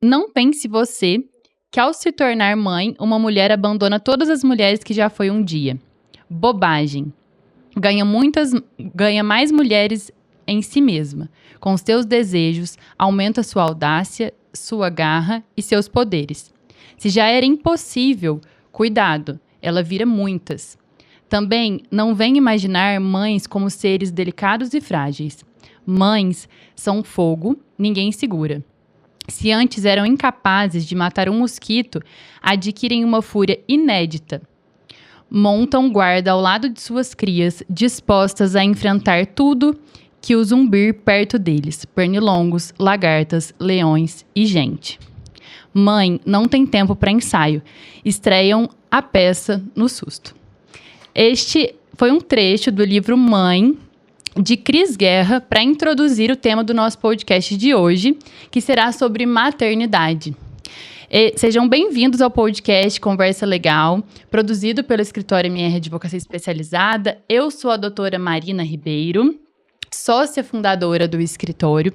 Não pense você que ao se tornar mãe, uma mulher abandona todas as mulheres que já foi um dia. Bobagem. Ganha mais mulheres em si mesma, com seus desejos, aumenta sua audácia, sua garra e seus poderes. Se já era impossível, cuidado, ela vira muitas. Também não vem imaginar mães como seres delicados e frágeis. Mães são fogo, ninguém segura. Se antes eram incapazes de matar um mosquito, adquirem uma fúria inédita. Montam guarda ao lado de suas crias, dispostas a enfrentar tudo que o zumbir perto deles, pernilongos, lagartas, leões e gente. Mãe não tem tempo para ensaio, estreiam a peça no susto. Este foi um trecho do livro Mãe, de Cris Guerra, para introduzir o tema do nosso podcast de hoje, que será sobre maternidade. Sejam bem-vindos ao podcast Conversa Legal, produzido pelo escritório MR Advocacia Especializada. Eu sou a doutora Marina Ribeiro, sócia fundadora do escritório,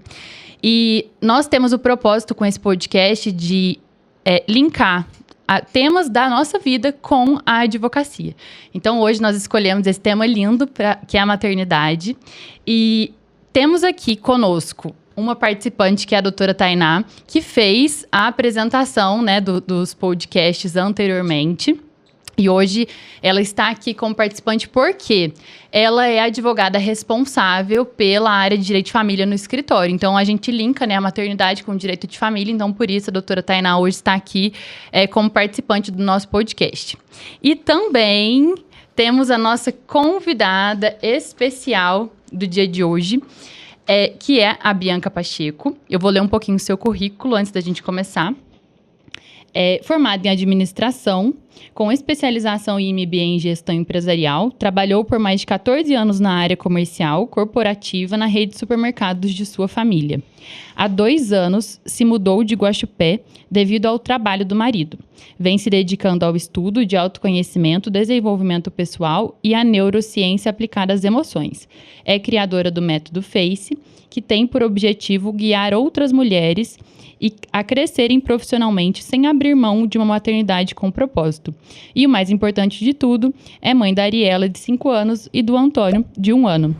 e nós temos o propósito com esse podcast de linkar temas da nossa vida com a advocacia. Então, hoje nós escolhemos esse tema lindo, que é a maternidade. E temos aqui conosco uma participante, que é a doutora Tainá, que fez a apresentação, né, dos podcasts anteriormente. E hoje ela está aqui como participante porque ela é a advogada responsável pela área de direito de família no escritório. Então, a gente linka, né, a maternidade com o direito de família. Então, por isso, a doutora Tainá hoje está aqui como participante do nosso podcast. E também temos a nossa convidada especial do dia de hoje, que é a Bianca Pacheco. Eu vou ler um pouquinho o seu currículo antes da gente começar. Formada em administração, com especialização em MBA em gestão empresarial, trabalhou por mais de 14 anos na área comercial corporativa na rede de supermercados de sua família. Há 2 anos, se mudou de Guaxupé devido ao trabalho do marido. Vem se dedicando ao estudo de autoconhecimento, desenvolvimento pessoal e à neurociência aplicada às emoções. É criadora do método FACE, que tem por objetivo guiar outras mulheres a crescerem profissionalmente sem abrir mão de uma maternidade com propósito. E o mais importante de tudo, é mãe da Ariela, de 5 anos, e do Antônio, de 1 ano.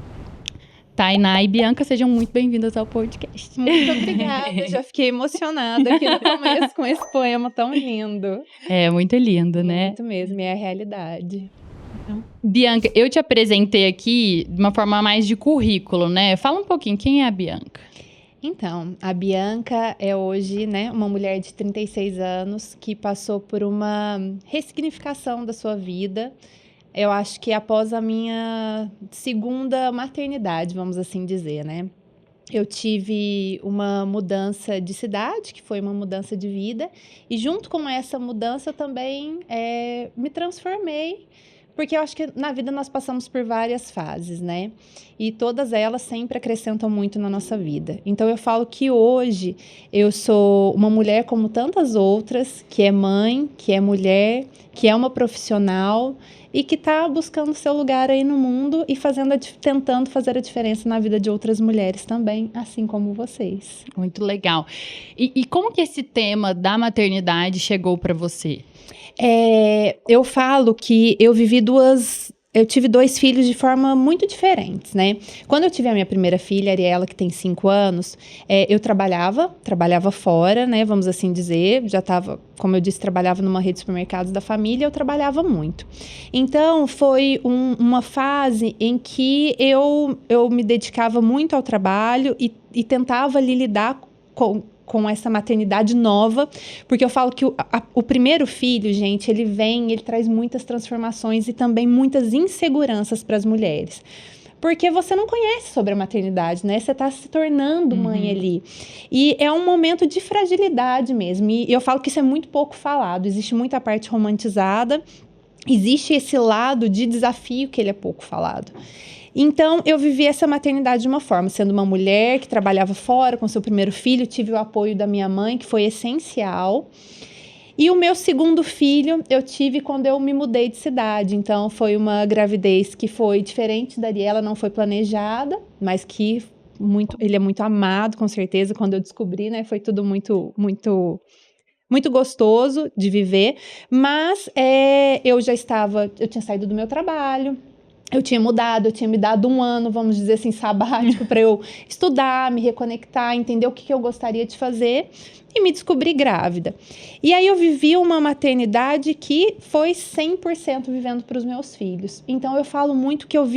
Tainá e Bianca, sejam muito bem-vindas ao podcast. Muito obrigada, já fiquei emocionada aqui no começo com esse poema tão lindo. É, muito lindo, né? Muito mesmo, é a realidade. Bianca, eu te apresentei aqui de uma forma mais de currículo, né? Fala um pouquinho, quem é a Bianca? Então, a Bianca é hoje, né, uma mulher de 36 anos que passou por uma ressignificação da sua vida. Eu acho que após a minha segunda maternidade, vamos assim dizer, né? Eu tive uma mudança de cidade, que foi uma mudança de vida, e junto com essa mudança eu também me transformei, porque eu acho que na vida nós passamos por várias fases, né? E todas elas sempre acrescentam muito na nossa vida. Então eu falo que hoje eu sou uma mulher como tantas outras, que é mãe, que é mulher, que é uma profissional e que está buscando seu lugar aí no mundo e tentando fazer a diferença na vida de outras mulheres também, assim como vocês. Muito legal. E como que esse tema da maternidade chegou para você? Eu falo que eu tive 2 filhos de forma muito diferentes, né? Quando eu tive a minha primeira filha, a Ariela, que tem 5 anos, eu trabalhava fora, né? Vamos assim dizer, já estava, como eu disse, trabalhava numa rede de supermercados da família, eu trabalhava muito. Então, foi uma fase em que eu me dedicava muito ao trabalho e tentava ali lidar com essa maternidade nova, porque eu falo que o primeiro filho, gente, ele traz muitas transformações e também muitas inseguranças para as mulheres. Porque você não conhece sobre a maternidade, né? Você está se tornando mãe ali. E é um momento de fragilidade mesmo. E eu falo que isso é muito pouco falado. Existe muita parte romantizada, existe esse lado de desafio que ele é pouco falado. Então, eu vivi essa maternidade de uma forma, sendo uma mulher que trabalhava fora com seu primeiro filho, tive o apoio da minha mãe, que foi essencial. E o meu segundo filho eu tive quando eu me mudei de cidade. Então, foi uma gravidez que foi diferente da Ariela, não foi planejada, mas que ele é muito amado, com certeza. Quando eu descobri, né, foi tudo muito, muito, muito gostoso de viver. Mas eu tinha saído do meu trabalho. Eu tinha mudado, eu tinha me dado um ano, vamos dizer assim, sabático, para eu estudar, me reconectar, entender o que eu gostaria de fazer e me descobri grávida. E aí eu vivi uma maternidade que foi 100% vivendo para os meus filhos. Então eu falo muito que eu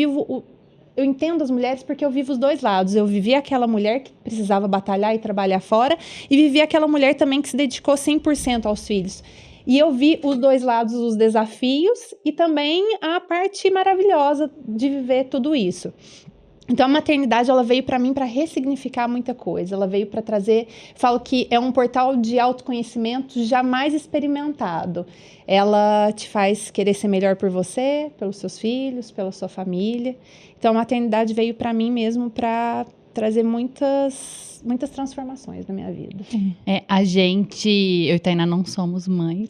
entendo as mulheres porque eu vivo os dois lados. Eu vivi aquela mulher que precisava batalhar e trabalhar fora e vivi aquela mulher também que se dedicou 100% aos filhos. E eu vi os dois lados, os desafios e também a parte maravilhosa de viver tudo isso. Então, a maternidade, ela veio para mim para ressignificar muita coisa. Ela veio para trazer, falo que é um portal de autoconhecimento jamais experimentado. Ela te faz querer ser melhor por você, pelos seus filhos, pela sua família. Então, a maternidade veio para mim mesmo para trazer muitas transformações na minha vida. A gente, eu e Tainá não somos mães.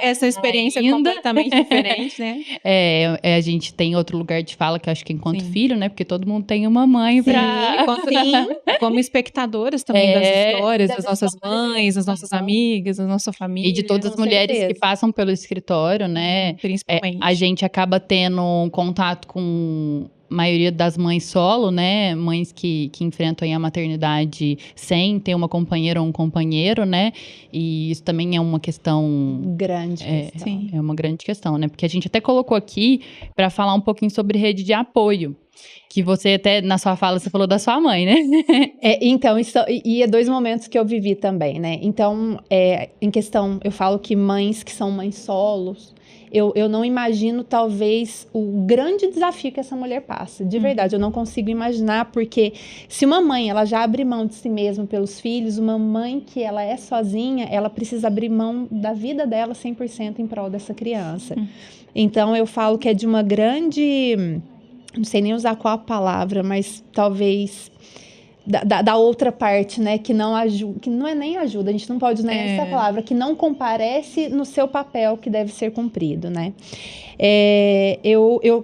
Essa experiência é completamente diferente, né? A gente tem outro lugar de fala, que eu acho que enquanto filho, né? Porque todo mundo tem uma mãe como espectadoras também das histórias, das nossas mães, das nossas amigas, da nossa família. E de todas as mulheres que passam pelo escritório, né? Principalmente. A gente acaba tendo um contato com maioria das mães solo, né? Mães que enfrentam aí a maternidade sem ter uma companheira ou um companheiro, né? E isso também é uma questão grande. É uma grande questão, né? Porque a gente até colocou aqui para falar um pouquinho sobre rede de apoio. Que você até, na sua fala, você falou da sua mãe, né? Então, isso, e é 2 momentos que eu vivi também, né? Então, em questão, eu falo que mães que são mães solos, eu não imagino, talvez, o grande desafio que essa mulher passa. De verdade, eu não consigo imaginar, porque se uma mãe, ela já abre mão de si mesma pelos filhos, uma mãe que ela é sozinha, ela precisa abrir mão da vida dela 100% em prol dessa criança. Então, eu falo que é de uma grande... Não sei nem usar qual a palavra, mas talvez... Da outra parte, né, que não ajuda, que não é nem ajuda, a gente não pode usar essa palavra, que não comparece no seu papel que deve ser cumprido, né.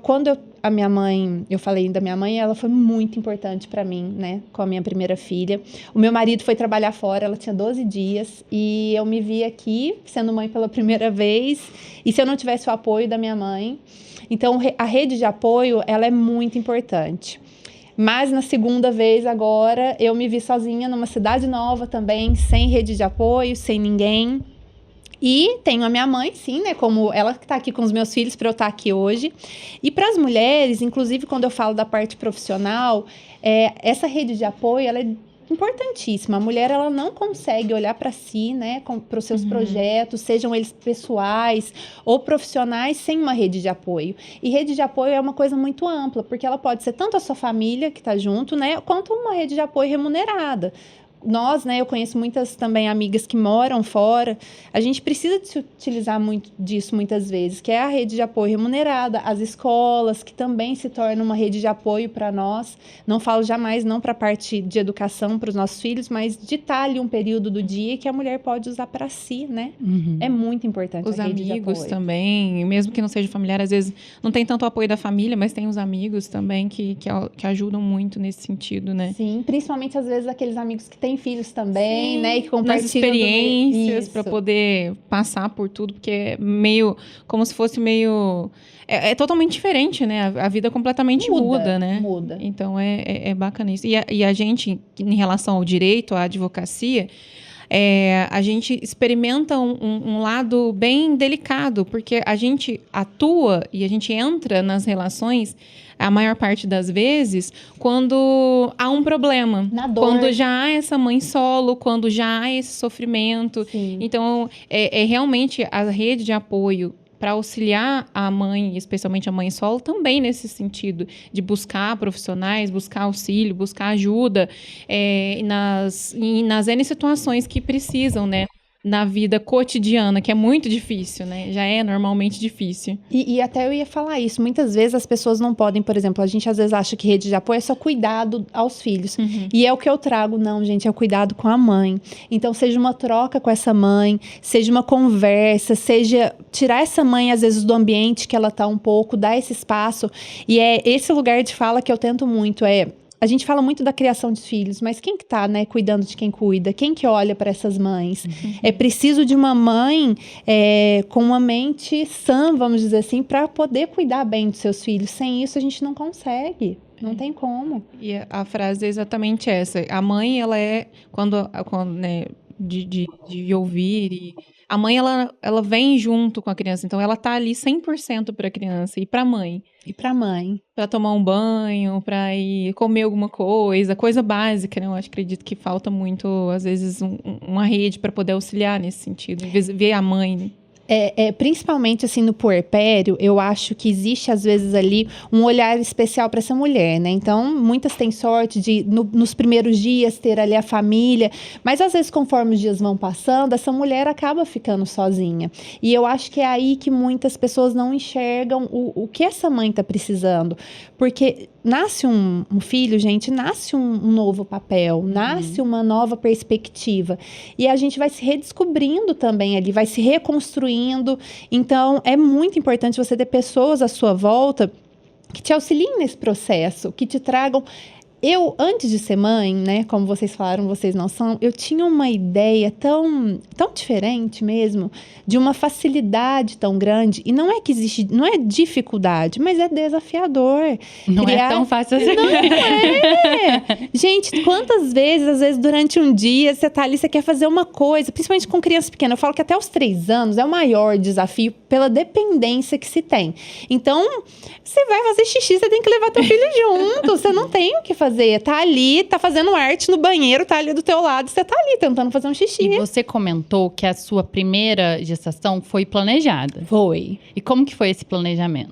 Quando a minha mãe, eu falei da minha mãe, ela foi muito importante para mim, né, com a minha primeira filha. O meu marido foi trabalhar fora, ela tinha 12 dias, e eu me vi aqui, sendo mãe pela primeira vez, e se eu não tivesse o apoio da minha mãe, então a rede de apoio, ela é muito importante. Mas na segunda vez agora, eu me vi sozinha numa cidade nova também, sem rede de apoio, sem ninguém. E tenho a minha mãe, sim, né? Como ela que está aqui com os meus filhos para eu estar aqui hoje. E para as mulheres, inclusive quando eu falo da parte profissional, essa rede de apoio, ela é importantíssima. A mulher, ela não consegue olhar para si, né, para os seus projetos, sejam eles pessoais ou profissionais, sem uma rede de apoio. E rede de apoio é uma coisa muito ampla, porque ela pode ser tanto a sua família que está junto, né, quanto uma rede de apoio remunerada. Nós, né, eu conheço muitas também amigas que moram fora, a gente precisa de se utilizar muito disso muitas vezes, que é a rede de apoio remunerada, as escolas, que também se tornam uma rede de apoio para nós. Não falo jamais não para a parte de educação para os nossos filhos, mas de estar ali um período do dia que a mulher pode usar para si, né? É muito importante os a rede de apoio. Os amigos também, mesmo que não seja familiar, às vezes não tem tanto apoio da família, mas tem os amigos também que ajudam muito nesse sentido, né? Sim, principalmente às vezes aqueles amigos que têm filhos também, né, e que compartilham nas experiências para isso, poder passar por tudo, porque é meio como se fosse meio totalmente diferente, né? A vida completamente muda, né? Muda. Então é bacana isso. E a gente, em relação ao direito, à advocacia, a gente experimenta um lado bem delicado, porque a gente atua e a gente entra nas relações a maior parte das vezes quando há um problema, na dor. Quando já há essa mãe solo, quando já há esse sofrimento. Sim. Então, realmente a rede de apoio para auxiliar a mãe, especialmente a mãe solo, também nesse sentido de buscar profissionais, buscar auxílio, buscar ajuda nas N situações que precisam, né? Na vida cotidiana, que é muito difícil, né? Já é normalmente difícil. E até eu ia falar isso. Muitas vezes as pessoas não podem, por exemplo, a gente às vezes acha que rede de apoio é só cuidado aos filhos. E é o que eu trago. Não, gente, é o cuidado com a mãe. Então, seja uma troca com essa mãe, seja uma conversa, seja tirar essa mãe, às vezes, do ambiente que ela tá um pouco, dar esse espaço. E é esse lugar de fala que eu tento muito, a gente fala muito da criação de filhos, mas quem que tá, né, cuidando de quem cuida? Quem que olha para essas mães? É preciso de uma mãe com uma mente sã, vamos dizer assim, para poder cuidar bem dos seus filhos. Sem isso, a gente não consegue. Não tem como. E a frase é exatamente essa. A mãe, ela é, quando né, de ouvir, e a mãe, ela vem junto com a criança. Então, ela tá ali 100% para a criança e para a mãe. E para a mãe? Para tomar um banho, para ir comer alguma coisa básica, né? Eu acredito que falta muito, às vezes, uma rede para poder auxiliar nesse sentido. Ver a mãe, né? Principalmente assim no puerpério, eu acho que existe às vezes ali um olhar especial para essa mulher, né? Então, muitas têm sorte de nos primeiros dias ter ali a família, mas às vezes conforme os dias vão passando, essa mulher acaba ficando sozinha. E eu acho que é aí que muitas pessoas não enxergam o que essa mãe está precisando, porque nasce um filho, gente, nasce um novo papel, nasce uma nova perspectiva. E a gente vai se redescobrindo também ali, vai se reconstruindo. Então, é muito importante você ter pessoas à sua volta que te auxiliem nesse processo, que te tragam... Eu, antes de ser mãe, né, como vocês falaram, vocês não são, eu tinha uma ideia tão diferente mesmo, de uma facilidade tão grande, e não é que existe, não é dificuldade, mas é desafiador. Não é tão fácil assim. Não é! Gente, quantas vezes, às vezes, durante um dia, você tá ali, você quer fazer uma coisa, principalmente com criança pequena, eu falo que até os 3 anos é o maior desafio pela dependência que se tem. Então, você vai fazer xixi, você tem que levar teu filho junto, você não tem o que fazer. Tá ali, tá fazendo arte no banheiro, tá ali do teu lado, você tá ali tentando fazer um xixi. E você comentou que a sua primeira gestação foi planejada. Foi. E como que foi esse planejamento?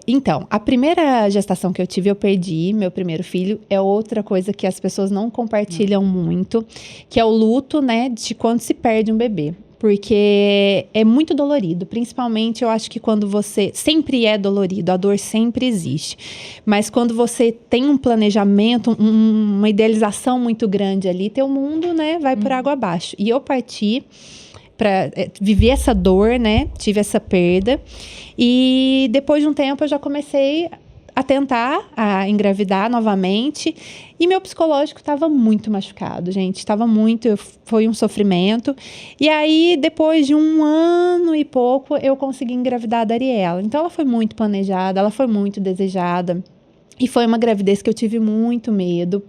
Então, a primeira gestação que eu tive, eu perdi meu primeiro filho. É outra coisa que as pessoas não compartilham muito, que é o luto, né, de quando se perde um bebê. Porque é muito dolorido, principalmente eu acho que quando você... Sempre é dolorido, a dor sempre existe. Mas quando você tem um planejamento, uma idealização muito grande ali, teu mundo, né, vai por água abaixo. E eu parti para viver essa dor, né, tive essa perda. E depois de um tempo eu já comecei a tentar a engravidar novamente. E meu psicológico estava muito machucado, gente. Foi um sofrimento. E aí, depois de 1 ano e pouco, eu consegui engravidar da Ariela. Então, ela foi muito planejada, ela foi muito desejada. E foi uma gravidez que eu tive muito medo,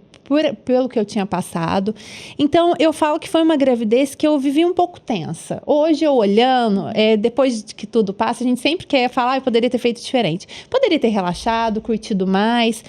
pelo que eu tinha passado. Então, eu falo que foi uma gravidez que eu vivi um pouco tensa. Hoje, eu olhando, depois de que tudo passa, a gente sempre quer falar, eu poderia ter feito diferente. Poderia ter relaxado, curtido mais.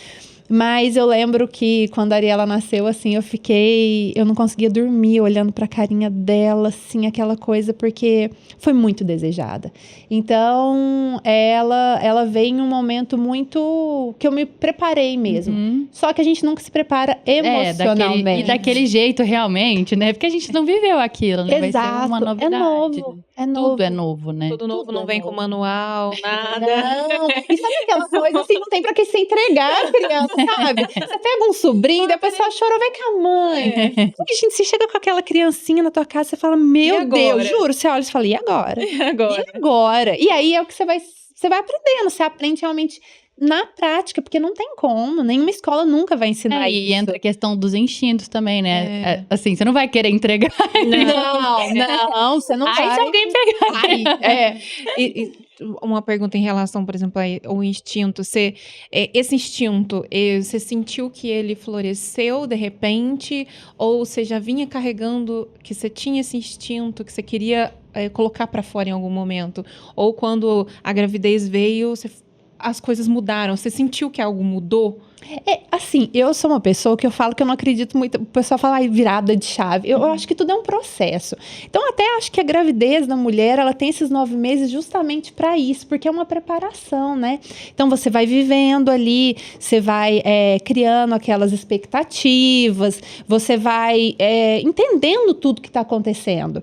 Mas eu lembro que quando a Ariela nasceu, assim, eu não conseguia dormir olhando pra carinha dela, assim, aquela coisa, porque foi muito desejada. Então, ela veio em um momento muito... que eu me preparei mesmo. Só que a gente nunca se prepara emocionalmente. E daquele jeito, realmente, né? Porque a gente não viveu aquilo, né? Exato. Vai ser uma novidade. É novo. Tudo é novo, né? Tudo novo, não vem com novo. manual, nada. Não, e sabe aquela coisa assim, não tem pra que se entregar a criança, sabe? Você pega um sobrinho, daí a pessoa chorou, vai com a mãe. E, gente, você chega com aquela criancinha na tua casa, você fala, meu Deus, juro, você olha e fala, e agora? E agora? E agora? E aí é o que você vai aprendendo, você aprende realmente na prática, porque não tem como, nenhuma escola nunca vai ensinar isso. E entra a questão dos instintos também, né? Assim, você não vai querer entregar. Não, você não vai. Aí se alguém pegar. E uma pergunta em relação, por exemplo, ao instinto. Esse instinto, você sentiu que ele floresceu de repente? Ou você já vinha carregando que você tinha esse instinto, que você queria colocar pra fora em algum momento? Ou quando a gravidez veio, as coisas mudaram? Você sentiu que algo mudou? Assim, eu sou uma pessoa que eu falo que eu não acredito muito. O pessoal fala virada de chave. Eu acho que tudo é um processo. Então, até acho que a gravidez da mulher, ela tem esses 9 meses justamente para isso, porque é uma preparação, né? Então, você vai vivendo ali, você vai criando aquelas expectativas, você vai entendendo tudo que está acontecendo.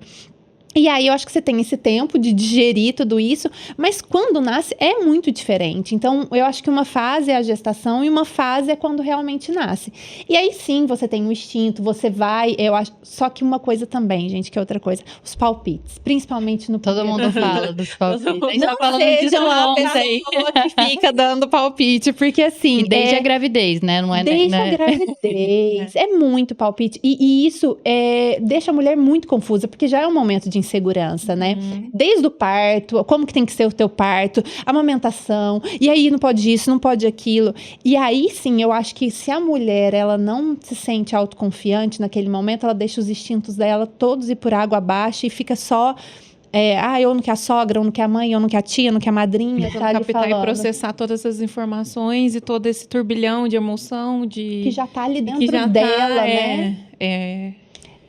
E aí, eu acho que você tem esse tempo de digerir tudo isso, mas quando nasce é muito diferente. Então, eu acho que uma fase é a gestação e uma fase é quando realmente nasce. E aí, sim, você tem um instinto, você vai, eu acho. Só que uma coisa também, gente, que é outra coisa, os palpites, principalmente no Todo primeiro mundo filho. fala dos palpites. A gente Não tá falando seja disso uma ontem. pessoa que fica dando palpite, porque assim. E desde a gravidez, né? Não é, Desde a né? gravidez. É muito palpite. E isso deixa a mulher muito confusa, porque já é um momento de insegurança, né? Desde o parto, como que tem que ser o teu parto, a amamentação, e aí não pode isso, não pode aquilo. E aí sim, eu acho que se a mulher ela não se sente autoconfiante naquele momento, ela deixa os instintos dela todos ir por água abaixo e fica só. Eu não quero a sogra, eu não quero a mãe, eu não quero a tia, eu não quero a madrinha. Tentando Tá ali captar e falando. processar todas essas informações e todo esse turbilhão de emoção, Que já tá ali dentro que já dela, né?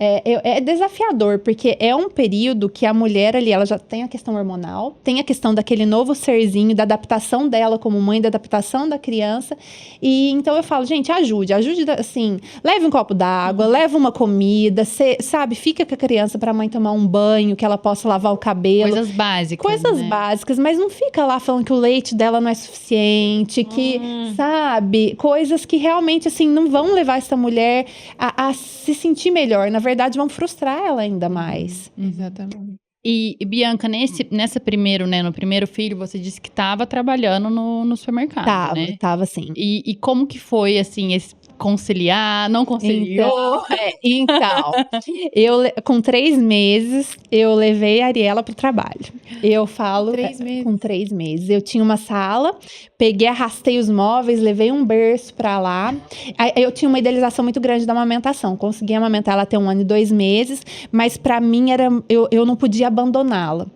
É desafiador, porque é um período que a mulher ali, ela já tem a questão hormonal, tem a questão daquele novo serzinho, da adaptação dela como mãe, da adaptação da criança. E então eu falo, gente, ajude, assim, leve um copo d'água, leve uma comida, sabe, fica com a criança pra mãe tomar um banho, que ela possa lavar o cabelo. Coisas básicas. Coisas né? básicas, mas não fica lá falando que o leite dela não é suficiente, que, sabe, coisas que realmente, assim, não vão levar essa mulher a se sentir melhor. Na verdade, vão frustrar ela ainda mais. Exatamente. E Bianca, nessa primeiro, né, no primeiro filho, você disse que estava trabalhando no supermercado, né? Tava sim. E como que foi, assim, esse conciliar, não conciliou? Então, com 3 meses, eu levei a Ariela pro trabalho. Eu falo... 3 meses. Com 3 meses. Eu tinha uma sala, arrastei os móveis, levei um berço pra lá. Aí, eu tinha uma idealização muito grande da amamentação. Consegui amamentar ela até 1 ano e 2 meses, mas pra mim, eu não podia abandoná-la.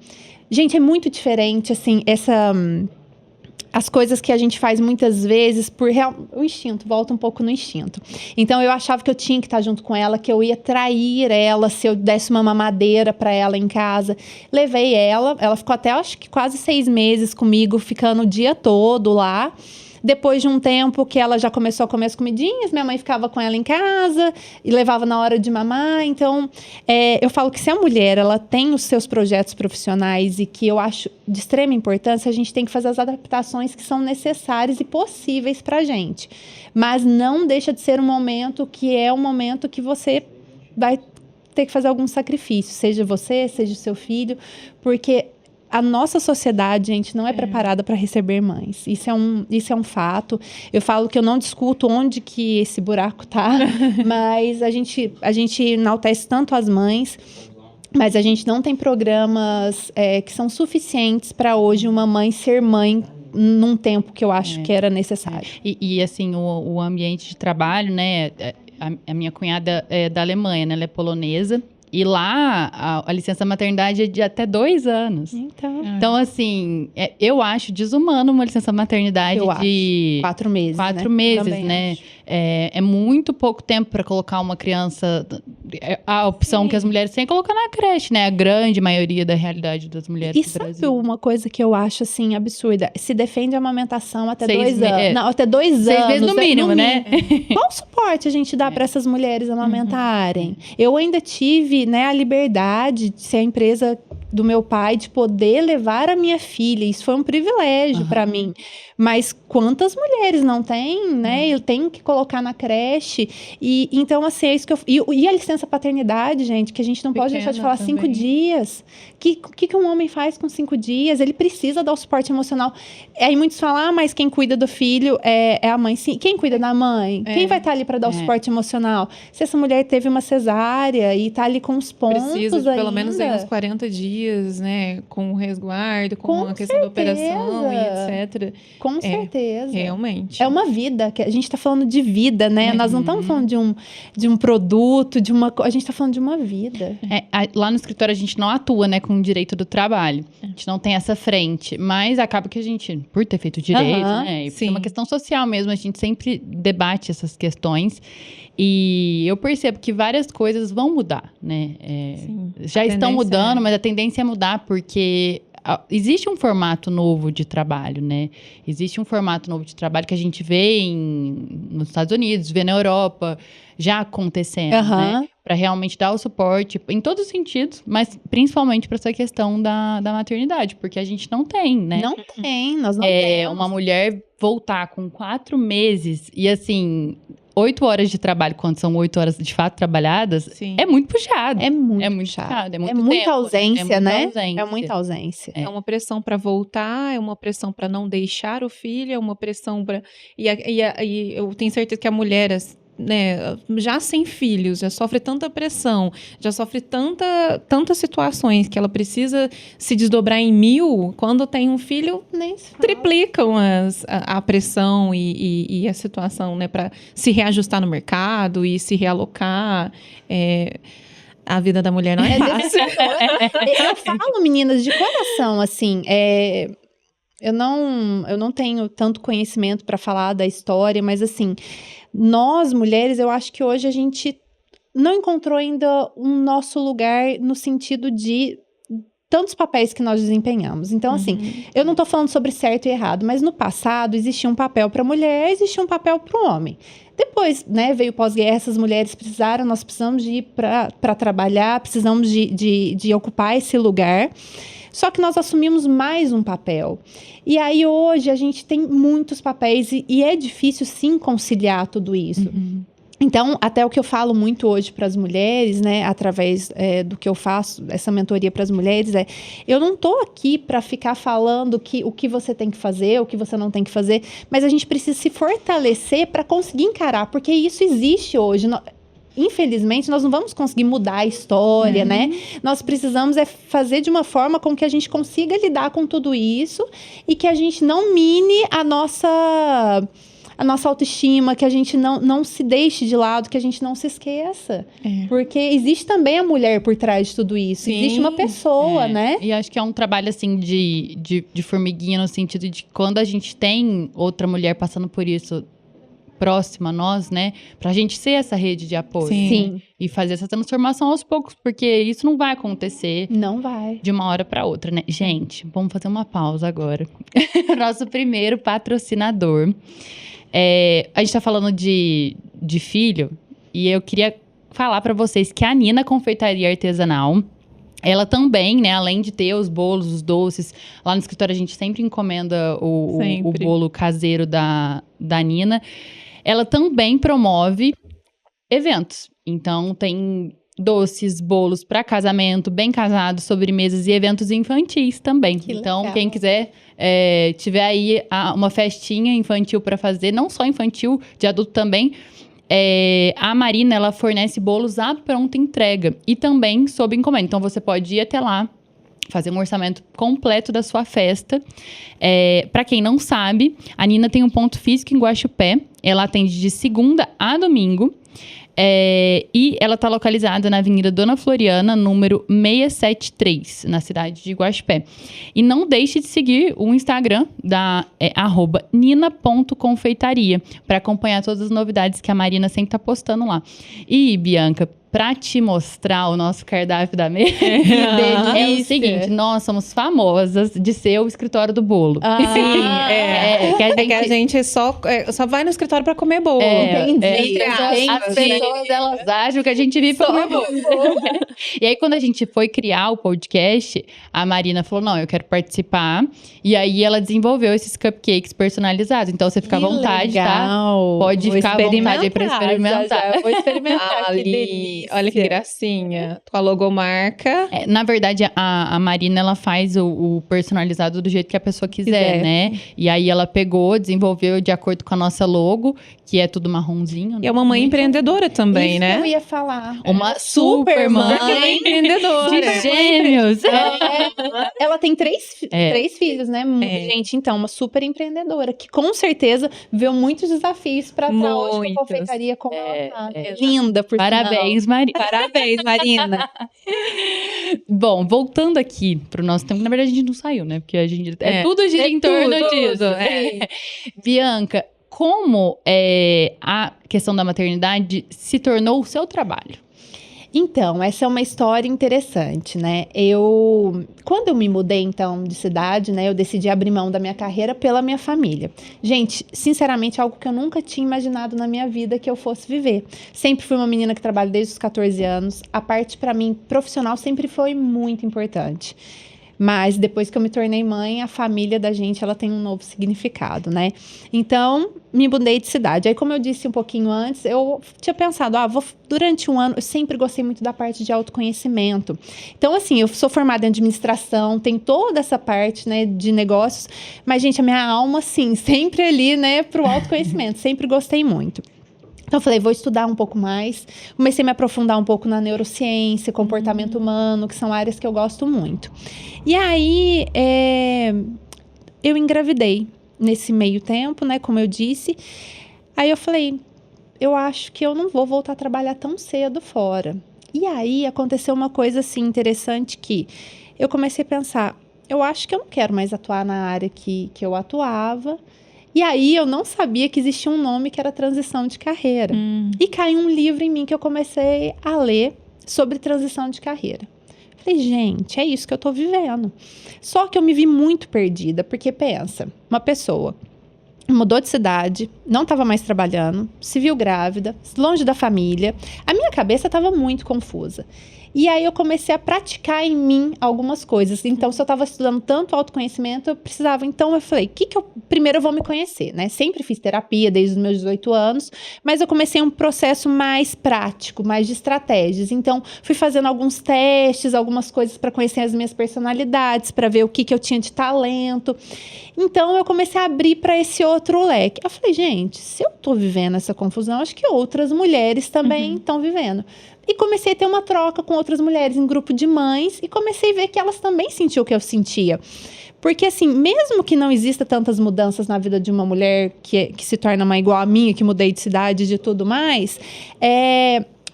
Gente, é muito diferente, assim, as coisas que a gente faz muitas vezes o instinto, volta um pouco no instinto. Então, eu achava que eu tinha que estar junto com ela, que eu ia trair ela se eu desse uma mamadeira para ela em casa. Levei ela ficou até, acho que quase 6 meses comigo, ficando o dia todo lá. Depois de um tempo que ela já começou a comer as comidinhas, minha mãe ficava com ela em casa e levava na hora de mamar. Então, eu falo que se a mulher ela tem os seus projetos profissionais e que eu acho de extrema importância, a gente tem que fazer as adaptações que são necessárias e possíveis pra gente. Mas não deixa de ser um momento que você vai ter que fazer algum sacrifício, seja você, seja o seu filho, porque a nossa sociedade, gente, não é preparada para receber mães. Isso é um fato. Eu falo que eu não discuto onde que esse buraco tá, mas a gente enaltece tanto as mães, mas a gente não tem programas que são suficientes para hoje uma mãe ser mãe num tempo que eu acho que era necessário. E assim, o ambiente de trabalho, né? A minha cunhada é da Alemanha, né? Ela é polonesa. E lá, a licença maternidade é de até 2 anos. Então, assim, eu acho desumano uma licença maternidade de 4 meses, 4 meses, Também né? acho. É muito pouco tempo para colocar uma criança... A opção que as mulheres têm é colocar na creche, né? A grande maioria da realidade das mulheres E do sabe Brasil. uma coisa que eu acho, assim, absurda? Se defende a amamentação até 6 2 anos. Não, até 2 anos. 6 meses no mínimo, né? Qual suporte a gente dá para essas mulheres amamentarem? Eu ainda tive, né, a liberdade de ser a empresa do meu pai, de poder levar a minha filha. Isso foi um privilégio para mim. Mas quantas mulheres não têm, né? Eu tenho que colocar na creche. E então, assim, é isso que eu... E a licença paternidade, gente, que a gente não pode deixar de falar, também. 5 dias. O que um homem faz com 5 dias? Ele precisa dar o suporte emocional. Aí muitos falam, mas quem cuida do filho é a mãe. Sim, quem cuida da mãe? Quem vai estar ali para dar o suporte emocional? Se essa mulher teve uma cesárea e está ali com os pontos Precisa de pelo ainda, menos aí uns 40 dias, né? Com o resguardo, com a questão da operação e etc. Com certeza. Realmente. É uma vida, que a gente está falando de vida, né? Nós não estamos falando de um produto, a gente está falando de uma vida. Lá no escritório a gente não atua, né, com o direito do trabalho. A gente não tem essa frente. Mas acaba que a gente, por ter feito direito, né? E é uma questão social mesmo, a gente sempre debate essas questões. E eu percebo que várias coisas vão mudar, né? Já estão mudando, mas a tendência é mudar, porque existe um formato novo de trabalho, né? Existe um formato novo de trabalho que a gente vê nos Estados Unidos, vê na Europa, já acontecendo, né? Para realmente dar o suporte em todos os sentidos, mas principalmente para essa questão da maternidade, porque a gente não tem, né? Não tem, nós não temos. Uma mulher voltar com 4 meses e, assim, 8 horas de trabalho, quando são 8 horas de fato trabalhadas, Sim. é muito puxado. É muito puxado, é muita muita ausência, né? Ausência. É muita ausência. É uma pressão para voltar, é uma pressão para não deixar o filho, é uma pressão para e eu tenho certeza que a mulher, né, já sem filhos, já sofre tanta pressão, já sofre tantas situações que ela precisa se desdobrar em 1000, quando tem um filho, Nem se fala. triplicam a pressão e a situação, né, para se reajustar no mercado e se realocar. A vida da mulher não é fácil. Eu falo, meninas, de coração, assim, eu não tenho tanto conhecimento para falar da história, mas assim, nós mulheres, eu acho que hoje a gente não encontrou ainda um nosso lugar no sentido de tantos papéis que nós desempenhamos. Então, assim, eu não tô falando sobre certo e errado, mas no passado existia um papel para a mulher, existia um papel para o homem. Depois, né, veio pós-guerra, essas mulheres nós precisamos de ir para trabalhar, precisamos de ocupar esse lugar. Só que nós assumimos mais um papel. E aí, hoje, a gente tem muitos papéis e é difícil, sim, conciliar tudo isso. Então, até o que eu falo muito hoje para as mulheres, né, através do que eu faço, essa mentoria para as mulheres, eu não estou aqui para ficar falando o que você tem que fazer, o que você não tem que fazer, mas a gente precisa se fortalecer para conseguir encarar, porque isso existe hoje. Infelizmente, nós não vamos conseguir mudar a história, né? Nós precisamos fazer de uma forma com que a gente consiga lidar com tudo isso e que a gente não mine a nossa autoestima, que a gente não se deixe de lado, que a gente não se esqueça. Porque existe também a mulher por trás de tudo isso. Sim, existe uma pessoa, né? E acho que é um trabalho, assim, de formiguinha, no sentido de que quando a gente tem outra mulher passando por isso próxima a nós, né? Pra gente ser essa rede de apoio. Sim. E fazer essa transformação aos poucos, porque isso não vai acontecer Não vai. de uma hora para outra, né? Gente, vamos fazer uma pausa agora. Nosso primeiro patrocinador. A gente tá falando de filho, e eu queria falar para vocês que a Nina Confeitaria Artesanal, ela também, né, além de ter os bolos, os doces, lá no escritório a gente sempre encomenda o bolo caseiro da Nina, ela também promove eventos. Então, tem doces, bolos para casamento, bem casado, sobremesas e eventos infantis também. Então, legal. quem quiser tiver aí uma festinha infantil para fazer, não só infantil, de adulto também, a Marina, ela fornece bolos à pronta entrega e também sob encomenda. Então, você pode ir até lá, fazer um orçamento completo da sua festa. Para quem não sabe, a Nina tem um ponto físico em Guaxupé. Ela atende de segunda a domingo. E ela está localizada na Avenida Dona Floriana, número 673, na cidade de Guaxupé. E não deixe de seguir o Instagram da @nina.confeitaria para acompanhar todas as novidades que a Marina sempre está postando lá. E, Bianca, para te mostrar o nosso cardápio da mesa, é o seguinte, nós somos famosas de ser o escritório do bolo. Que a gente só vai no escritório para comer bolo. As pessoas, elas acham que a gente vive para comer bolo. E aí, quando a gente foi criar o podcast, a Marina falou, não, eu quero participar. E aí, ela desenvolveu esses cupcakes personalizados. Então, você fica à vontade, legal. tá? Pode ficar à vontade aí pra experimentar. Já vou experimentar. Ali, Que delícia. olha que gracinha. Com a logomarca. Na verdade, a Marina, ela faz o personalizado do jeito que a pessoa quiser, né? E aí, ela pegou, desenvolveu de acordo com a nossa logo, que é tudo marronzinho. E é uma mãe empreendedora também, Isso né? que eu ia falar. Uma super mãe empreendedora. de gêmeos. Ela tem três filhos, né? Gente, então, uma super empreendedora, que com certeza vê muitos desafios para estar hoje com a Muitos. confeitaria como ela tá. Linda, por Parabéns, Marina. Parabéns, Marina. Bom, voltando aqui pro nosso tempo, na verdade a gente não saiu, né? Porque a gente tudo gira em torno disso. Bianca, como a questão da maternidade se tornou o seu trabalho? Então, essa é uma história interessante, né? Quando eu me mudei, então, de cidade, né? Eu decidi abrir mão da minha carreira pela minha família. Gente, sinceramente, algo que eu nunca tinha imaginado na minha vida que eu fosse viver. Sempre fui uma menina que trabalha desde os 14 anos. A parte, para mim, profissional sempre foi muito importante. Mas depois que eu me tornei mãe, a família da gente, ela tem um novo significado, né? Então, me mudei de cidade. Aí, como eu disse um pouquinho antes, eu tinha pensado, durante um ano, eu sempre gostei muito da parte de autoconhecimento. Então, assim, eu sou formada em administração, tem toda essa parte, né, de negócios, mas, gente, a minha alma, assim, sempre ali, né, pro autoconhecimento, sempre gostei muito. Então, eu falei, vou estudar um pouco mais. Comecei a me aprofundar um pouco na neurociência, comportamento humano, que são áreas que eu gosto muito. E aí, eu engravidei nesse meio tempo, né? Como eu disse. Aí eu falei, eu acho que eu não vou voltar a trabalhar tão cedo fora. E aí, aconteceu uma coisa, assim, interessante que eu comecei a pensar, eu acho que eu não quero mais atuar na área que eu atuava. E aí, eu não sabia que existia um nome que era transição de carreira. E caiu um livro em mim que eu comecei a ler sobre transição de carreira. Falei, gente, é isso que eu tô vivendo. Só que eu me vi muito perdida, porque pensa, uma pessoa mudou de cidade, não estava mais trabalhando, se viu grávida, longe da família. A minha cabeça estava muito confusa. E aí eu comecei a praticar em mim algumas coisas. Então, se eu estava estudando tanto autoconhecimento, eu precisava. Então, eu falei, primeiro eu vou me conhecer, né? Sempre fiz terapia desde os meus 18 anos, mas eu comecei um processo mais prático, mais de estratégias. Então, fui fazendo alguns testes, algumas coisas para conhecer as minhas personalidades, para ver o que eu tinha de talento. Então, eu comecei a abrir para esse outro leque. Eu falei, gente, se eu tô vivendo essa confusão, acho que outras mulheres também estão vivendo. E comecei a ter uma troca com outras mulheres em grupo de mães e comecei a ver que elas também sentiam o que eu sentia. Porque, assim, mesmo que não exista tantas mudanças na vida de uma mulher que se torna uma igual a minha, que mudei de cidade e de tudo mais,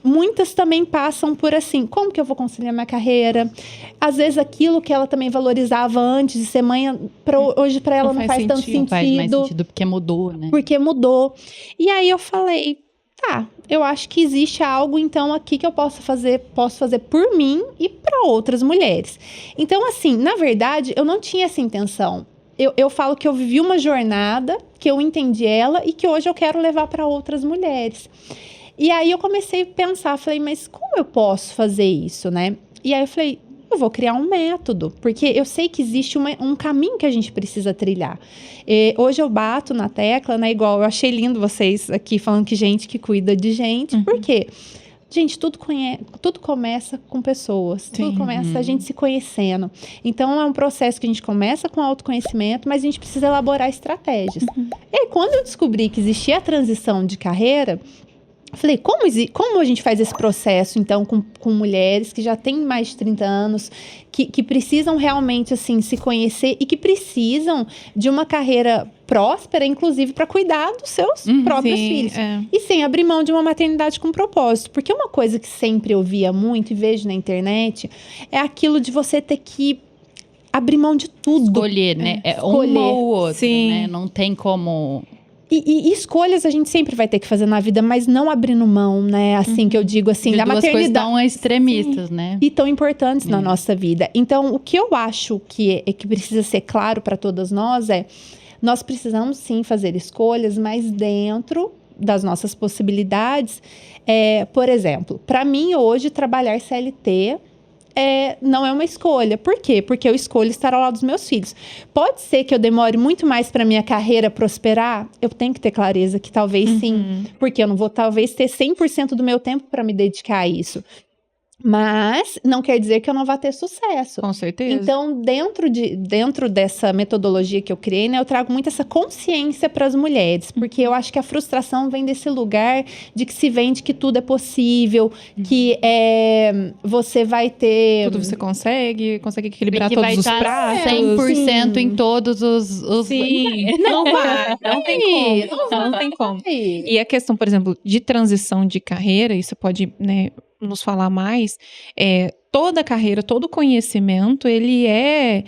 muitas também passam por assim, como que eu vou conciliar minha carreira? Às vezes aquilo que ela também valorizava antes de ser mãe, hoje para ela não faz tanto sentido. Não faz mais sentido porque mudou, né? Porque mudou. E aí eu falei, eu acho que existe algo, então, aqui que eu posso fazer por mim e para outras mulheres. Então, assim, na verdade, eu não tinha essa intenção. Eu falo que eu vivi uma jornada, que eu entendi ela e que hoje eu quero levar para outras mulheres. E aí eu comecei a pensar, falei, mas como eu posso fazer isso, né? E aí eu falei, eu vou criar um método, porque eu sei que existe um caminho que a gente precisa trilhar. Hoje eu bato na tecla, né? Igual eu achei lindo vocês aqui falando que gente que cuida de gente. Por quê? Gente, tudo começa com pessoas. Tudo começa a gente se conhecendo. Então, é um processo que a gente começa com autoconhecimento, mas a gente precisa elaborar estratégias. E aí, quando eu descobri que existia a transição de carreira, falei, como a gente faz esse processo, então, com mulheres que já têm mais de 30 anos, que precisam realmente, assim, se conhecer e que precisam de uma carreira próspera, inclusive, para cuidar dos seus próprios filhos. E sem abrir mão de uma maternidade com propósito. Porque uma coisa que sempre eu via muito e vejo na internet é aquilo de você ter que abrir mão de tudo. Escolher, né? Uma ou outra, né? Não tem como... E escolhas a gente sempre vai ter que fazer na vida, mas não abrindo mão, né? Assim que eu digo, assim, da maternidade. Duas coisas tão extremistas, né? E tão importantes na nossa vida. Então, o que eu acho que precisa ser claro para todas nós nós precisamos sim fazer escolhas, mas dentro das nossas possibilidades. Por exemplo, para mim hoje, trabalhar CLT... não é uma escolha. Por quê? Porque eu escolho estar ao lado dos meus filhos. Pode ser que eu demore muito mais para minha carreira prosperar? Eu tenho que ter clareza que talvez sim. Porque eu não vou talvez ter 100% do meu tempo para me dedicar a isso. Mas não quer dizer que eu não vá ter sucesso. Com certeza. Então, dentro dessa metodologia que eu criei, né, eu trago muito essa consciência para as mulheres. Porque eu acho que a frustração vem desse lugar de que se vende que tudo é possível, que você vai ter... Tudo você consegue equilibrar todos os pratos. 100% em todos os... Sim, não vai. Não tem como. Não tem como. E a questão, por exemplo, de transição de carreira, isso pode, né, nos falar mais, toda a carreira, todo o conhecimento, ele é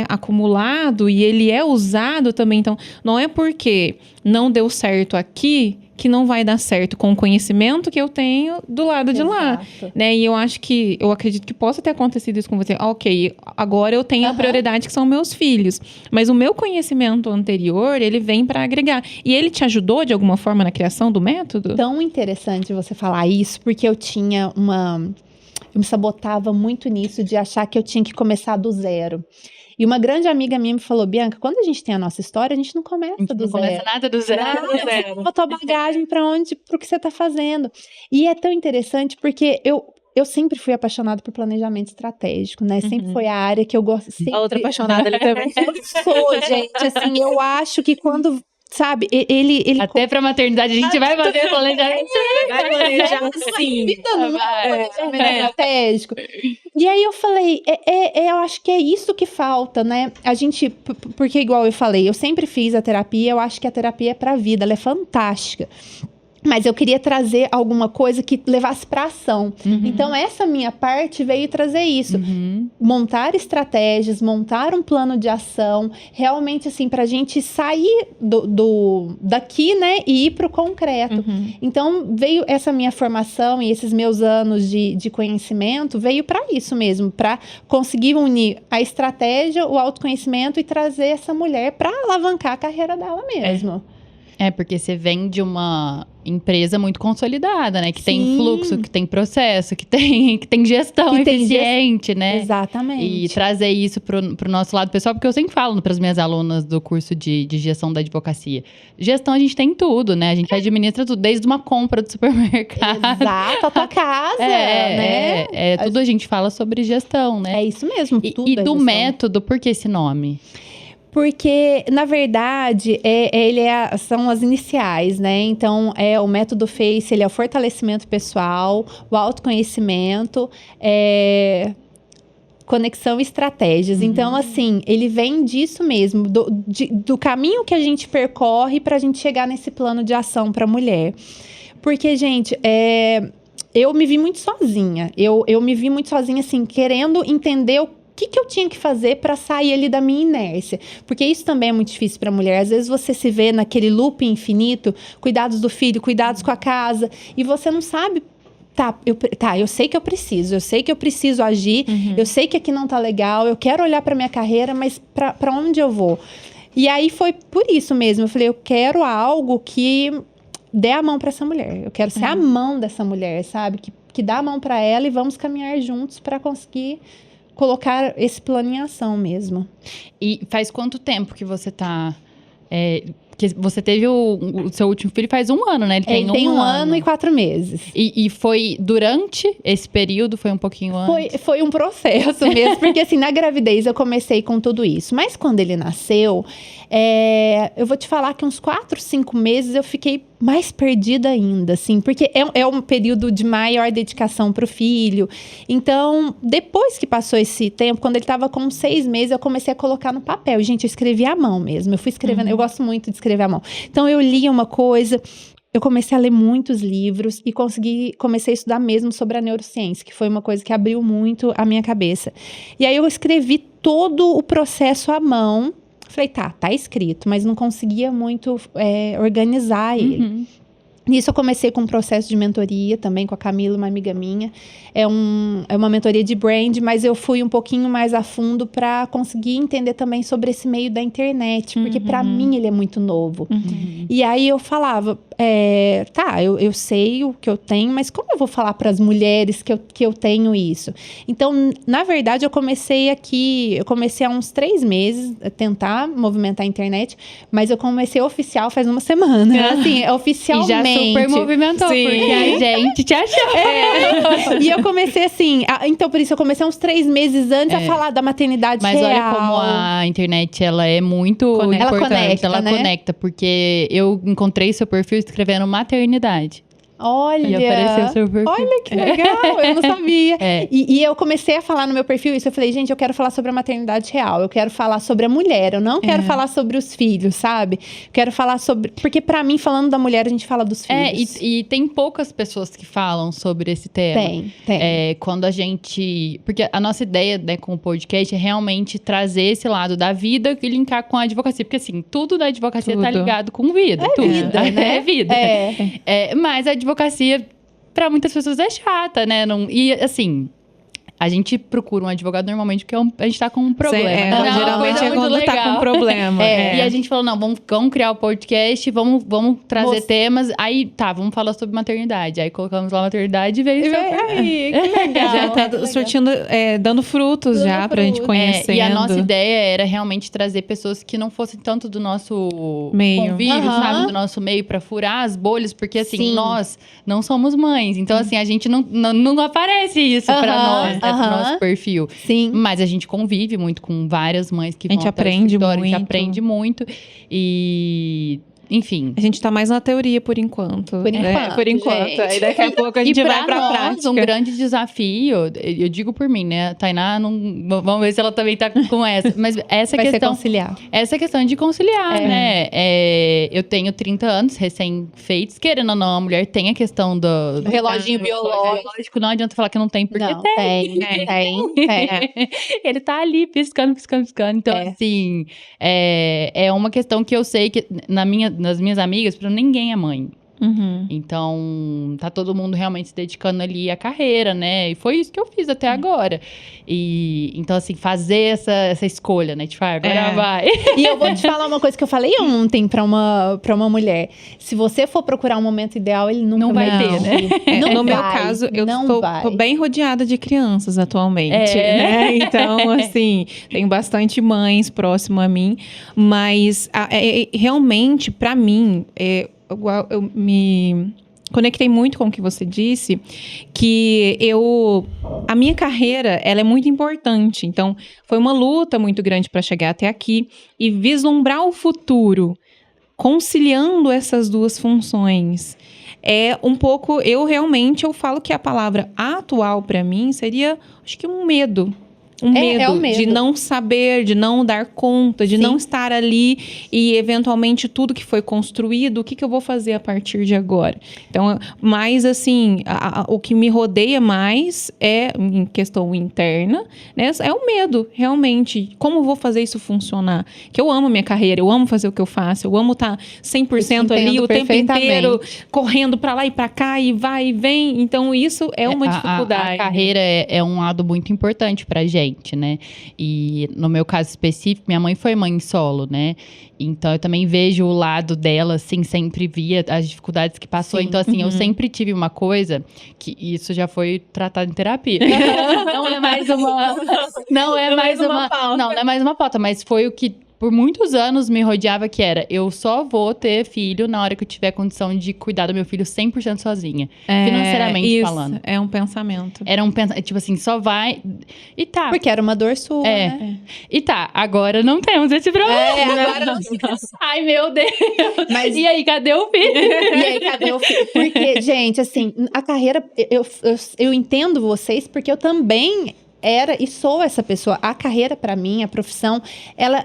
acumulado e ele é usado também. Então, não é porque não deu certo aqui que não vai dar certo com o conhecimento que eu tenho do lado de lá, Exato. né? E eu acredito que possa ter acontecido isso com você. Ok, agora eu tenho a prioridade que são meus filhos, mas o meu conhecimento anterior, ele vem para agregar. E ele te ajudou de alguma forma na criação do método? Tão interessante você falar isso, porque eu me sabotava muito nisso de achar que eu tinha que começar do zero. E uma grande amiga minha me falou, Bianca, quando a gente tem a nossa história, a gente não começa A gente do não começa zero. nada do zero. Você botou bagagem pro que você tá fazendo. E é tão interessante porque eu sempre fui apaixonada por planejamento estratégico, né? Sempre foi a área que eu gosto. A outra apaixonada ali também. Eu sou, gente, assim, eu acho que quando, sabe, ele Até pra maternidade a gente vai fazer planejamento. Vai planejar sim. vida no Vai. planejamento estratégico. E aí eu falei, eu acho que é isso que falta, né? A gente, porque igual eu falei, eu sempre fiz a terapia, eu acho que a terapia é pra vida, ela é fantástica. Mas eu queria trazer alguma coisa que levasse pra ação. Então, essa minha parte veio trazer isso. Montar estratégias, montar um plano de ação, realmente, assim, pra gente sair daqui, né, e ir pro concreto. Então, veio essa minha formação e esses meus anos de conhecimento, veio pra isso mesmo, pra conseguir unir a estratégia, o autoconhecimento e trazer essa mulher pra alavancar a carreira dela mesmo. É, porque você vem de uma empresa muito consolidada, né? Que tem Sim. fluxo, que tem processo, que tem gestão Que tem eficiente, né? Exatamente. E trazer isso pro nosso lado pessoal, porque eu sempre falo para as minhas alunas do curso de gestão da advocacia. Gestão a gente tem tudo, né? A gente administra tudo, desde uma compra do supermercado. Exato, a tua casa, né? Tudo a gente fala sobre gestão, né? É isso mesmo, tudo E é do gestão. método, por que esse nome? Porque, na verdade, são as iniciais, né? Então, o método FACE, ele é o fortalecimento pessoal, o autoconhecimento, conexão e estratégias. Então, assim, ele vem disso mesmo, do caminho que a gente percorre para a gente chegar nesse plano de ação para a mulher. Porque, gente, eu me vi muito sozinha. Eu me vi muito sozinha, assim, querendo entender o que eu tinha que fazer para sair ali da minha inércia? Porque isso também é muito difícil para a mulher. Às vezes você se vê naquele loop infinito, cuidados do filho, cuidados com a casa, e você não sabe. Eu sei que eu preciso agir, eu sei que aqui não tá legal, eu quero olhar para minha carreira, mas para onde eu vou? E aí foi por isso mesmo. Eu falei, eu quero algo que dê a mão para essa mulher. Eu quero ser a mão dessa mulher, sabe? Que dá a mão para ela e vamos caminhar juntos para conseguir colocar esse plano em ação mesmo. E faz quanto tempo que você tá... que você teve o seu último filho faz 1 ano, né? Ele tem 1 ano e 4 meses. E foi durante esse período? Foi um pouquinho antes? Foi um processo mesmo, porque assim, na gravidez eu comecei com tudo isso. Mas quando ele nasceu, eu vou te falar que uns 4, 5 meses eu fiquei mais perdida ainda, assim, porque é um período de maior dedicação pro filho. Então, depois que passou esse tempo, quando ele tava com 6 meses, eu comecei a colocar no papel. Gente, eu escrevi à mão mesmo. Eu fui escrevendo, eu gosto muito de escrever à mão. Então, eu lia uma coisa, eu comecei a ler muitos livros e comecei a estudar mesmo sobre a neurociência, que foi uma coisa que abriu muito a minha cabeça. E aí, eu escrevi todo o processo à mão. Falei, tá escrito, mas não conseguia muito organizar ele. Nisso eu comecei com um processo de mentoria também com a Camila, uma amiga minha. É uma mentoria de brand, mas eu fui um pouquinho mais a fundo para conseguir entender também sobre esse meio da internet, porque para mim ele é muito novo. E aí eu falava, eu sei o que eu tenho, mas como eu vou falar para as mulheres que eu tenho isso? Então, na verdade, eu comecei há uns 3 meses a tentar movimentar a internet, mas eu comecei oficial faz 1 semana. Assim, oficialmente. E já super movimentou, Sim. porque a gente te achou. E eu comecei assim, então por isso eu comecei uns 3 meses antes a falar da maternidade Mas real. olha como a internet, ela é muito importante. Ela conecta, Ela né? conecta, porque eu encontrei seu perfil escrevendo maternidade. Olha! E apareceu o seu perfil. Olha que legal, eu não sabia. É. E eu comecei a falar no meu perfil isso. Eu falei, gente, eu quero falar sobre a maternidade real. Eu quero falar sobre a mulher. Eu não quero falar sobre os filhos, sabe? Eu quero falar sobre... Porque pra mim, falando da mulher, a gente fala dos filhos. E tem poucas pessoas que falam sobre esse tema. Tem. Quando a gente... Porque a nossa ideia, né, com o podcast é realmente trazer esse lado da vida e linkar com a advocacia. Porque, assim, tudo da advocacia tá ligado com vida. É tudo. vida, né? É vida. Mas a advocacia, pra muitas pessoas, é chata, né? E, assim... A gente procura um advogado normalmente porque a gente tá com um problema. Geralmente é quando tá com um problema. E a gente falou, não, vamos criar o podcast, vamos trazer temas. Aí, vamos falar sobre maternidade. Aí colocamos lá maternidade e veio isso aí. Que legal. Já tá surtindo, dando frutos pra gente conhecer. E a nossa ideia era realmente trazer pessoas que não fossem tanto do nosso meio. Convívio, sabe? Do nosso meio, pra furar as bolhas. Porque, assim, nós não somos mães. Então, assim, a gente não aparece isso pra nós, né? Pro nosso perfil. Sim. Mas a gente convive muito com várias mães que a gente aprende muito. A gente aprende muito. E... Enfim. A gente tá mais na teoria por enquanto. Por enquanto. Gente. Aí daqui a pouco a gente vai pra prática. Um grande desafio, eu digo por mim, né? A Tainá, vamos ver se ela também tá com essa. Mas essa vai questão... conciliar. Essa questão de conciliar, né? Eu tenho 30 anos, recém-feitos. Querendo ou não, a mulher tem a questão do reloginho biológico. Não adianta falar que não tem, porque tem. Ele tá ali piscando. Então, assim, é uma questão que eu sei que nas minhas amigas, ninguém é mãe. Então, tá todo mundo realmente se dedicando ali à carreira, né? E foi isso que eu fiz até agora. Então, assim, fazer essa escolha, né? Tipo, agora vai. E eu vou te falar uma coisa que eu falei ontem pra uma mulher. Se você for procurar um momento ideal, ele nunca vai ter, né? No meu caso, eu tô bem rodeada de crianças atualmente. Né? Então, assim, tem bastante mães próximas a mim. Mas, realmente, pra mim... Eu me conectei muito com o que você disse, que a minha carreira, ela é muito importante. Então, foi uma luta muito grande para chegar até aqui e vislumbrar o futuro, conciliando essas duas funções. É um pouco, eu falo que a palavra atual para mim seria, acho que um medo. Um medo de não saber, de não dar conta, de não estar ali e, eventualmente, tudo que foi construído, o que eu vou fazer a partir de agora? Então, mas, assim, o que me rodeia mais em questão interna, né? É o medo, realmente. Como eu vou fazer isso funcionar? Que eu amo minha carreira, eu amo fazer o que eu faço, eu amo estar 100% ali o tempo inteiro, correndo para lá e para cá, e vai e vem. Então, isso é uma dificuldade. A carreira é um lado muito importante pra gente. Né? E no meu caso específico, minha mãe foi mãe solo, né? Então eu também vejo o lado dela, assim, sempre via as dificuldades que passou. Então, assim, eu sempre tive uma coisa que isso já foi tratado em terapia. Não é mais uma pauta. Não é mais uma pauta, mas foi o que por muitos anos me rodeava, que era, eu só vou ter filho na hora que eu tiver condição de cuidar do meu filho 100% sozinha. Financeiramente falando. É um pensamento. Era um pensamento, tipo assim, só vai... E tá. Porque era uma dor sua, né? E tá, agora não temos esse problema. Agora não. Ai, meu Deus. Mas... E aí, cadê o filho? Porque, gente, assim, a carreira... Eu entendo vocês, porque eu também... era e sou essa pessoa. A carreira, pra mim, a profissão,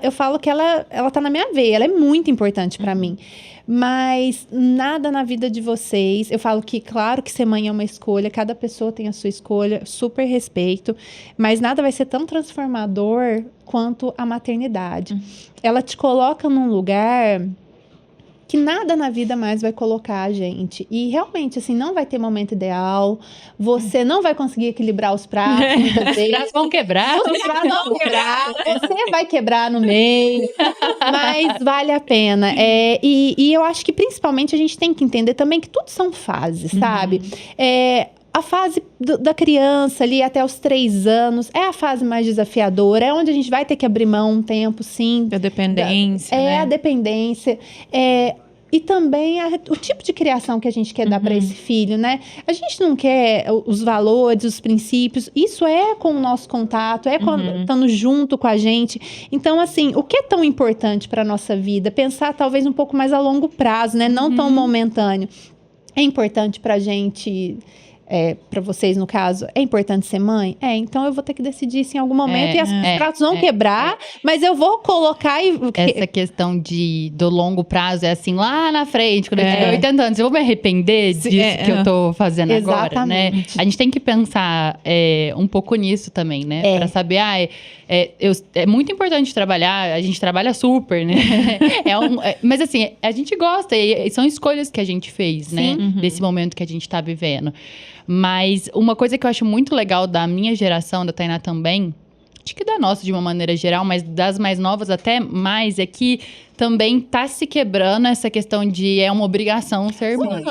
eu falo que ela tá na minha veia, ela é muito importante pra mim. Mas nada na vida de vocês, eu falo que, claro que ser mãe é uma escolha, cada pessoa tem a sua escolha, super respeito, mas nada vai ser tão transformador quanto a maternidade. Ela te coloca num lugar... que nada na vida mais vai colocar a gente. E realmente, assim, não vai ter momento ideal. Você não vai conseguir equilibrar os pratos muitas vezes. Os pratos vão quebrar. Os pratos vão quebrar. Você vai quebrar no meio. Mas vale a pena. E eu acho que, principalmente, a gente tem que entender também que tudo são fases, sabe? A fase da criança ali até os 3 anos é a fase mais desafiadora. É onde a gente vai ter que abrir mão um tempo, sim. Da dependência, né? A dependência. E também o tipo de criação que a gente quer dar para esse filho, né? A gente não quer os valores, os princípios. Isso é com o nosso contato, estando junto com a gente. Então, assim, o que é tão importante para nossa vida? Pensar talvez um pouco mais a longo prazo, né? Não tão momentâneo. É importante pra gente, pra vocês no caso, é importante ser mãe? Então eu vou ter que decidir isso em algum momento e os pratos vão quebrar, mas eu vou colocar e... Essa questão do longo prazo é assim, lá na frente, quando eu tiver 80 anos, eu vou me arrepender disso que eu tô fazendo agora, né? A gente tem que pensar um pouco nisso também, né? Pra saber, é muito importante trabalhar, a gente trabalha super, né? Mas assim, a gente gosta, e são escolhas que a gente fez, né? Desse momento que a gente tá vivendo. Mas uma coisa que eu acho muito legal da minha geração, da Tainá também, acho que da nossa de uma maneira geral, mas das mais novas até mais, é que também tá se quebrando essa questão de uma obrigação ser mãe.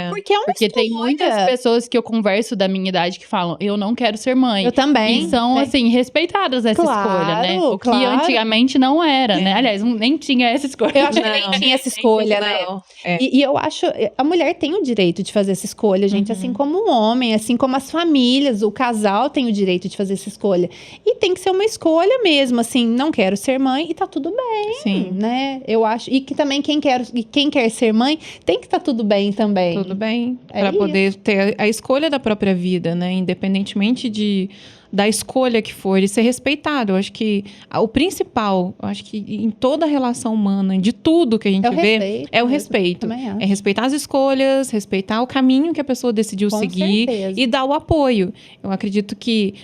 Porque é uma Porque tem muitas pessoas que eu converso da minha idade que falam, eu não quero ser mãe. Eu também. E são, assim, respeitadas essa escolha, né? O que antigamente não era, né? Aliás, nem tinha essa escolha. Eu acho que nem tinha essa escolha, né? E eu acho, a mulher tem o direito de fazer essa escolha, gente. Assim como o homem, assim como as famílias, o casal tem o direito de fazer essa escolha. E tem que ser uma escolha mesmo, assim, não quero ser mãe e tá tudo bem, né? Eu acho. E que também quem quer ser mãe tem que estar tudo bem também. Tudo bem. Para poder ter a escolha da própria vida, né? Independentemente da escolha que for e ser respeitado. Eu acho que o principal, eu acho que em toda relação humana, de tudo que a gente vê, é o respeito. É respeitar as escolhas, respeitar o caminho que a pessoa decidiu seguir e dar o apoio. Eu acredito que,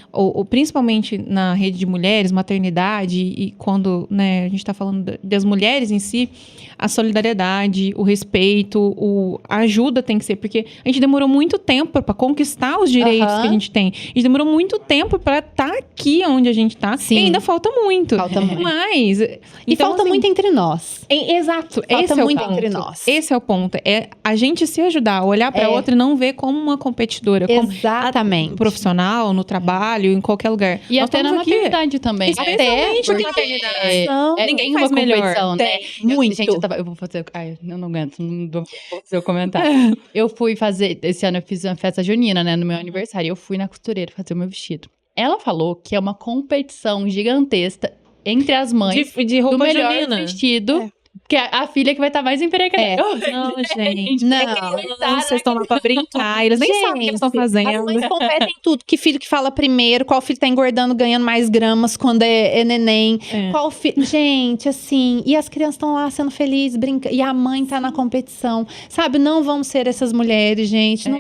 principalmente na rede de mulheres, maternidade, e quando, né, a gente está falando das mulheres em si, a solidariedade, o respeito, a ajuda tem que ser, porque a gente demorou muito tempo para conquistar os direitos que a gente tem. A gente demorou muito tempo para estar aqui onde a gente tá. E ainda falta muito. Falta muito. Mas... E falta muito entre nós. Exato. Falta muito entre nós. Esse é o ponto. É a gente se ajudar, olhar para outra e não ver como uma competidora. Exatamente. Como profissional, no trabalho, em qualquer lugar. E até na maternidade também. Especialmente na maternidade. Ninguém faz melhor. Né? Muito. Gente, eu vou fazer... Ai, eu não aguento, não vou fazer o comentário. Eu fui fazer... Esse ano eu fiz uma festa junina, né? No meu aniversário. Eu fui na costureira fazer o meu vestido. Ela falou que é uma competição gigantesca entre as mães de roupa do melhor junina. vestido. Que é a filha que vai estar mais empregada. Não, gente. Não. Vocês estão lá pra brincar. Eles nem sabem o que eles estão fazendo. As mães competem em tudo. Que filho que fala primeiro, qual filho tá engordando, ganhando mais gramas quando é neném. Qual filho... Gente, assim... E as crianças estão lá sendo felizes, brincando. E a mãe tá na competição. Sabe, não vamos ser essas mulheres, gente. Não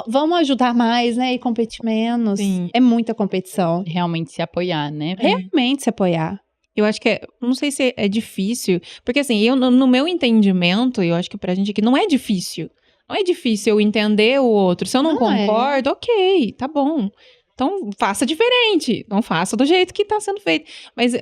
vamos ajudar mais, né? E competir menos. Sim. É muita competição. Realmente se apoiar, né? Realmente se apoiar. Eu acho que não sei se é difícil, porque assim, no meu entendimento, eu acho que pra gente aqui não é difícil. Não é difícil eu entender o outro. Se eu não concordo, ok, tá bom. Então, faça diferente. Não faça do jeito que tá sendo feito. Mas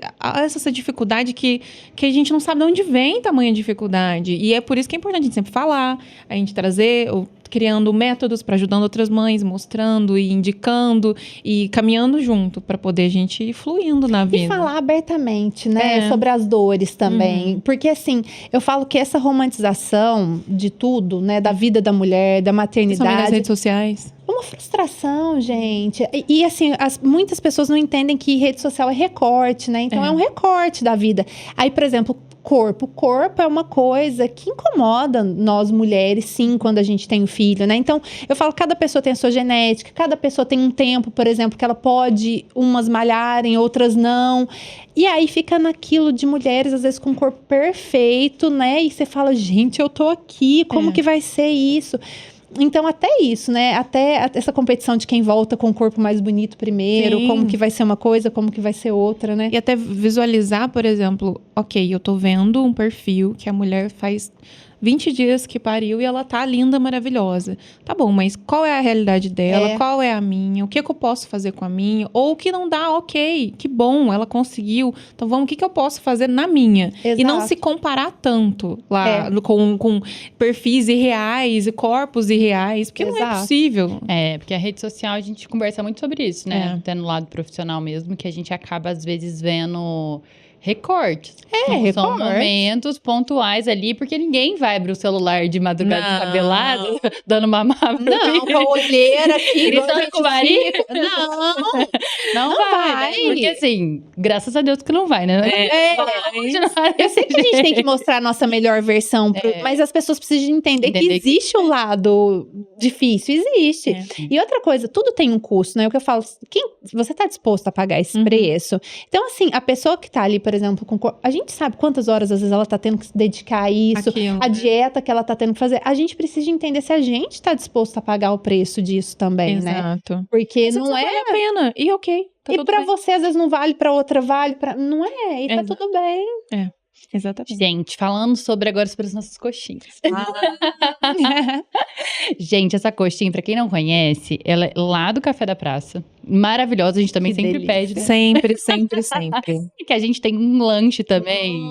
essa dificuldade que a gente não sabe de onde vem tamanha dificuldade. E é por isso que é importante a gente sempre falar, a gente trazer, criando métodos para ajudando outras mães, mostrando e indicando e caminhando junto para poder a gente ir fluindo na vida. E falar abertamente, né? Sobre as dores também. Porque, assim, eu falo que essa romantização de tudo, né? Da vida da mulher, da maternidade. Das redes sociais. É uma frustração, gente. E assim, muitas pessoas não entendem que rede social é recorte, né? Então, é um recorte da vida. Aí, por exemplo, corpo. O corpo é uma coisa que incomoda nós mulheres, sim, quando a gente tem um filho, né? Então, eu falo, cada pessoa tem a sua genética, cada pessoa tem um tempo, por exemplo, que ela pode umas malharem, outras não. E aí fica naquilo de mulheres, às vezes, com um corpo perfeito, né? E você fala, gente, eu tô aqui, como que vai ser isso? Então, até isso, né? Até essa competição de quem volta com o corpo mais bonito primeiro, como que vai ser uma coisa, como que vai ser outra, né? E até visualizar, por exemplo, ok, eu tô vendo um perfil que a mulher faz 20 dias que pariu e ela tá linda, maravilhosa. Tá bom, mas qual é a realidade dela? Qual é a minha? O que eu posso fazer com a minha? Ou o que não dá, ok, que bom, ela conseguiu. Então vamos, o que eu posso fazer na minha? Exato. E não se comparar tanto lá com perfis irreais e corpos irreais, porque não é possível. Porque a rede social, a gente conversa muito sobre isso, né? Até no lado profissional mesmo, que a gente acaba, às vezes, vendo recortes. São momentos pontuais ali, porque ninguém vai abrir o celular de madrugada descabelado, dando mamar pro Não, filho. com a olheira aqui. Gritando com o marido. Não vai, né? vai. Porque assim, graças a Deus que não vai, né? Eu sei que a gente tem que mostrar a nossa melhor versão, mas as pessoas precisam entender que existe o lado difícil, existe. E outra coisa, tudo tem um custo, né? O que eu falo, você tá disposto a pagar esse preço? Então, assim, a pessoa que tá ali, por exemplo, a gente sabe quantas horas, às vezes, ela tá tendo que se dedicar a isso, a dieta que ela tá tendo que fazer. A gente precisa entender se a gente tá disposto a pagar o preço disso também, né? Exato. Porque Mas não vale a pena. E ok. Tá e tudo pra bem. você, às vezes, não vale, pra outra vale, não é, e tá tudo bem. Exatamente. Gente, falando agora sobre as nossas coxinhas. Gente, essa coxinha, pra quem não conhece, ela é lá do Café da Praça. Maravilhosa, a gente também Que sempre delícia. pede, né? Sempre, sempre, sempre. Que a gente tem um lanche também,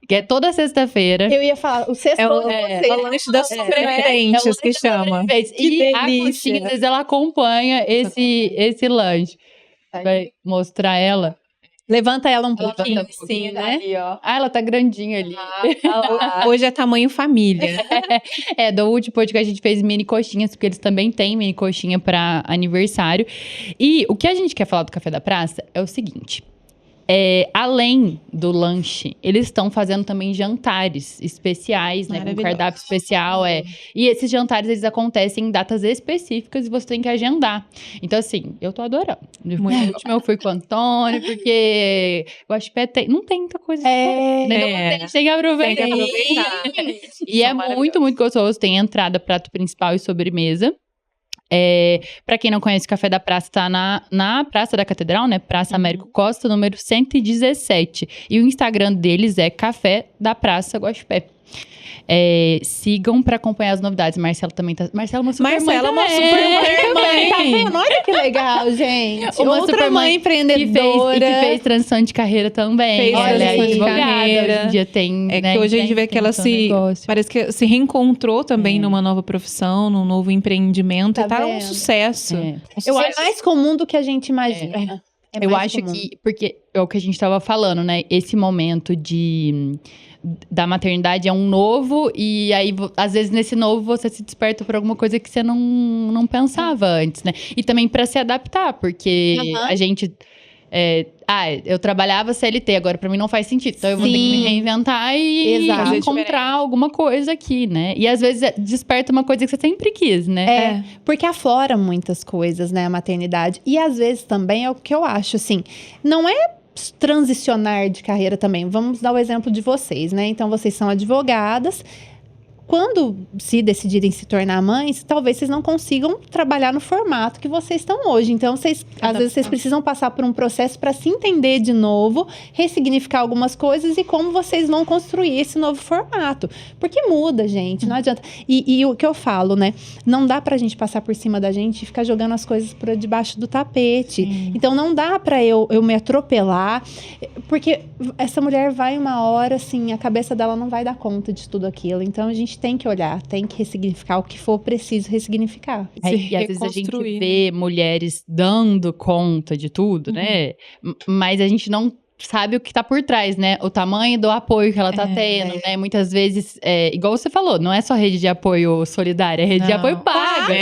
que é toda sexta-feira. Eu ia falar, o sexto É o lanche das sobreviventes que chama. E a coxinha, às vezes, ela acompanha esse lanche. Vai mostrar ela. Levanta ela um pouquinho, assim, né? Ali, ó. Ah, ela tá grandinha ali. Hoje é tamanho família. Do último podcast a gente fez mini coxinhas, porque eles também têm mini coxinha pra aniversário. E o que a gente quer falar do Café da Praça é o seguinte. Além do lanche, eles estão fazendo também jantares especiais, né? Com cardápio especial, E esses jantares, eles acontecem em datas específicas e você tem que agendar. Então, assim, eu tô adorando. No último eu fui com o Antônio, porque o Guaxupé não tem muita coisa. Tem que aproveitar. E é muito, muito gostoso. Tem entrada, prato principal e sobremesa. Pra quem não conhece, o Café da Praça tá na Praça da Catedral, né? Praça Américo Costa, número 117. E o Instagram deles é Café da Praça Guaxupé. Sigam pra acompanhar as novidades. Marcela também tá. Marcela é uma super mãe. Tá vendo? Olha que legal, gente. Uma Outra super mãe empreendedora. Que fez transição de carreira também. Olha Ela é aí. advogada. Hoje em dia tem. Que hoje a gente vê que ela parece que se reencontrou também numa nova profissão, num novo empreendimento. Tá E tá um vendo? sucesso. Eu acho mais comum do que a gente imagina. Eu acho que, porque é o que a gente tava falando, né? Esse momento da maternidade é um novo, e aí, às vezes, nesse novo, você se desperta por alguma coisa que você não pensava antes, né? E também pra se adaptar, porque a gente... eu trabalhava CLT, agora pra mim não faz sentido. Então eu vou ter que me reinventar e encontrar alguma coisa aqui, né? E às vezes desperta uma coisa que você sempre quis, né? Porque aflora muitas coisas, né, a maternidade. E às vezes também é o que eu acho, assim, não é transicionar de carreira também. Vamos dar o exemplo de vocês, né? Então vocês são advogadas. Quando se decidirem se tornar mães, talvez vocês não consigam trabalhar no formato que vocês estão hoje. Então, às vezes, vocês precisam passar por um processo para se entender de novo, ressignificar algumas coisas e como vocês vão construir esse novo formato. Porque muda, gente, não adianta. E o que eu falo, né? Não dá pra gente passar por cima da gente e ficar jogando as coisas por debaixo do tapete. Então, não dá pra eu me atropelar, porque essa mulher vai uma hora, assim, a cabeça dela não vai dar conta de tudo aquilo. Então, a gente tem que olhar, tem que ressignificar o que for preciso ressignificar. E às vezes a gente vê mulheres dando conta de tudo, né? Mas a gente não sabe o que tá por trás, né? O tamanho do apoio que ela tá tendo, né? Muitas vezes, igual você falou, não é só rede de apoio solidária, é rede de apoio paga.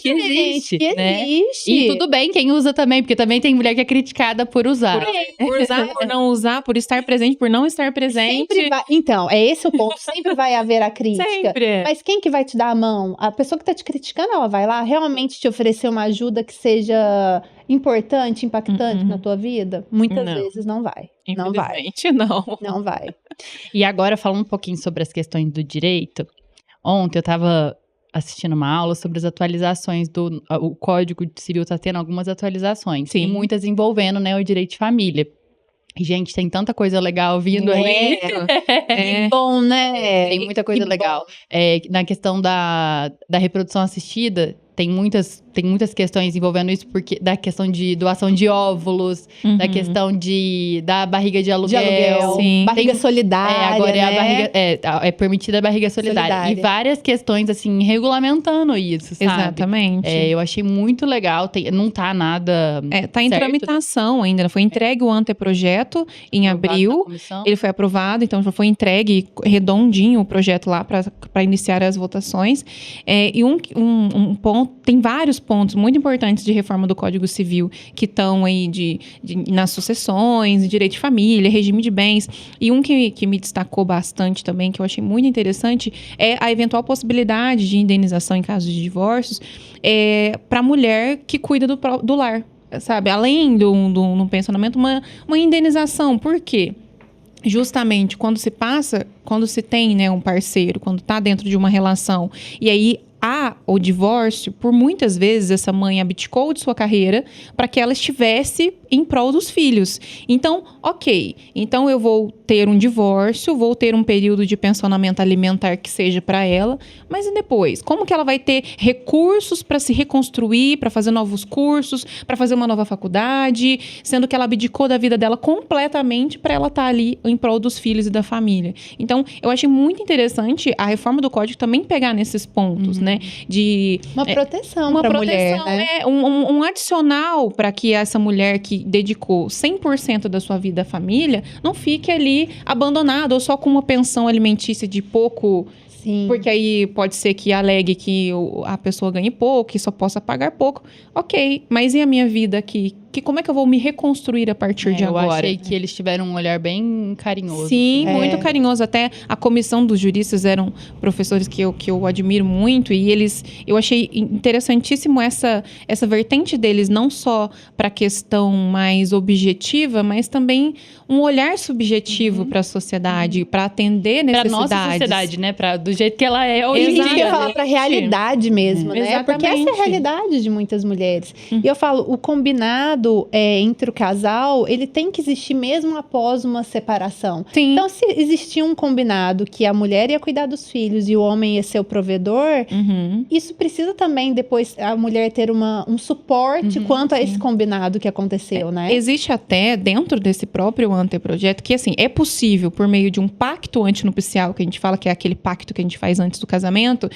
Que existe, né? E tudo bem quem usa também, porque também tem mulher que é criticada por usar. Por usar, por não usar, por estar presente, por não estar presente. Então, esse o ponto. Sempre vai haver a crítica. Sempre. Mas quem que vai te dar a mão? A pessoa que tá te criticando, ela vai lá realmente te oferecer uma ajuda que seja importante, impactante na tua vida? Muitas vezes não vai. Não vai. Não vai. E agora, falando um pouquinho sobre as questões do direito, ontem eu tava assistindo uma aula sobre as atualizações o Código Civil tá tendo algumas atualizações. Sim. E muitas envolvendo, né, o direito de família. E, gente, tem tanta coisa legal vindo aí. Que bom, né? Tem muita coisa legal. Na questão da reprodução assistida, tem muitas questões envolvendo isso, porque da questão de doação de óvulos, da questão da barriga de aluguel. Sim. Barriga solidária, Agora né? a barriga, é permitida a barriga solidária. E várias questões, assim, regulamentando isso, sabe? Exatamente. Eu achei muito legal. Não tá nada Tá em certo. tramitação ainda. Foi entregue o anteprojeto em abril. Ele foi aprovado, então já foi entregue redondinho o projeto lá para iniciar as votações. E um ponto, tem vários pontos muito importantes de reforma do Código Civil que estão aí nas sucessões, direito de família, regime de bens. E um que me destacou bastante também, que eu achei muito interessante, é a eventual possibilidade de indenização em caso de divórcios para a mulher que cuida do lar. Sabe? Além do pensionamento, uma indenização. Por quê? Justamente quando se tem, né, um parceiro, quando está dentro de uma relação, e aí há o divórcio, por muitas vezes essa mãe abdicou de sua carreira para que ela estivesse em prol dos filhos. Então, ok, então eu vou ter um divórcio, vou ter um período de pensionamento alimentar que seja para ela, mas e depois? Como que ela vai ter recursos para se reconstruir, para fazer novos cursos, para fazer uma nova faculdade, sendo que ela abdicou da vida dela completamente para ela estar ali em prol dos filhos e da família? Então, eu achei muito interessante a reforma do Código também pegar nesses pontos, né? De uma proteção para a mulher, né? Um adicional para que essa mulher que dedicou 100% da sua vida à família não fique ali abandonada ou só com uma pensão alimentícia de pouco. Sim. Porque aí pode ser que alegue que a pessoa ganhe pouco, e só possa pagar pouco. Ok, mas e a minha vida aqui? Como é que eu vou me reconstruir a partir de agora? Eu achei que eles tiveram um olhar bem carinhoso. Sim, muito carinhoso. Até a comissão dos juristas eram professores que eu admiro muito. E eu achei interessantíssimo essa vertente deles, não só para a questão mais objetiva, mas também um olhar subjetivo para a sociedade, para atender necessidades. Para nossa sociedade, né? Do jeito que ela é hoje em Exatamente. dia. Eu falar para a realidade mesmo, né? Exatamente. Porque essa é a realidade de muitas mulheres. E eu falo, o combinado entre o casal, ele tem que existir mesmo após uma separação. Sim. Então, se existir um combinado que a mulher ia cuidar dos filhos e o homem ia ser o provedor, isso precisa também depois a mulher ter um suporte quanto a esse combinado que aconteceu, né? Existe até dentro desse próprio anteprojeto que, assim, é possível por meio de um pacto antinupcial, que a gente fala que é aquele pacto que a gente faz antes do casamento,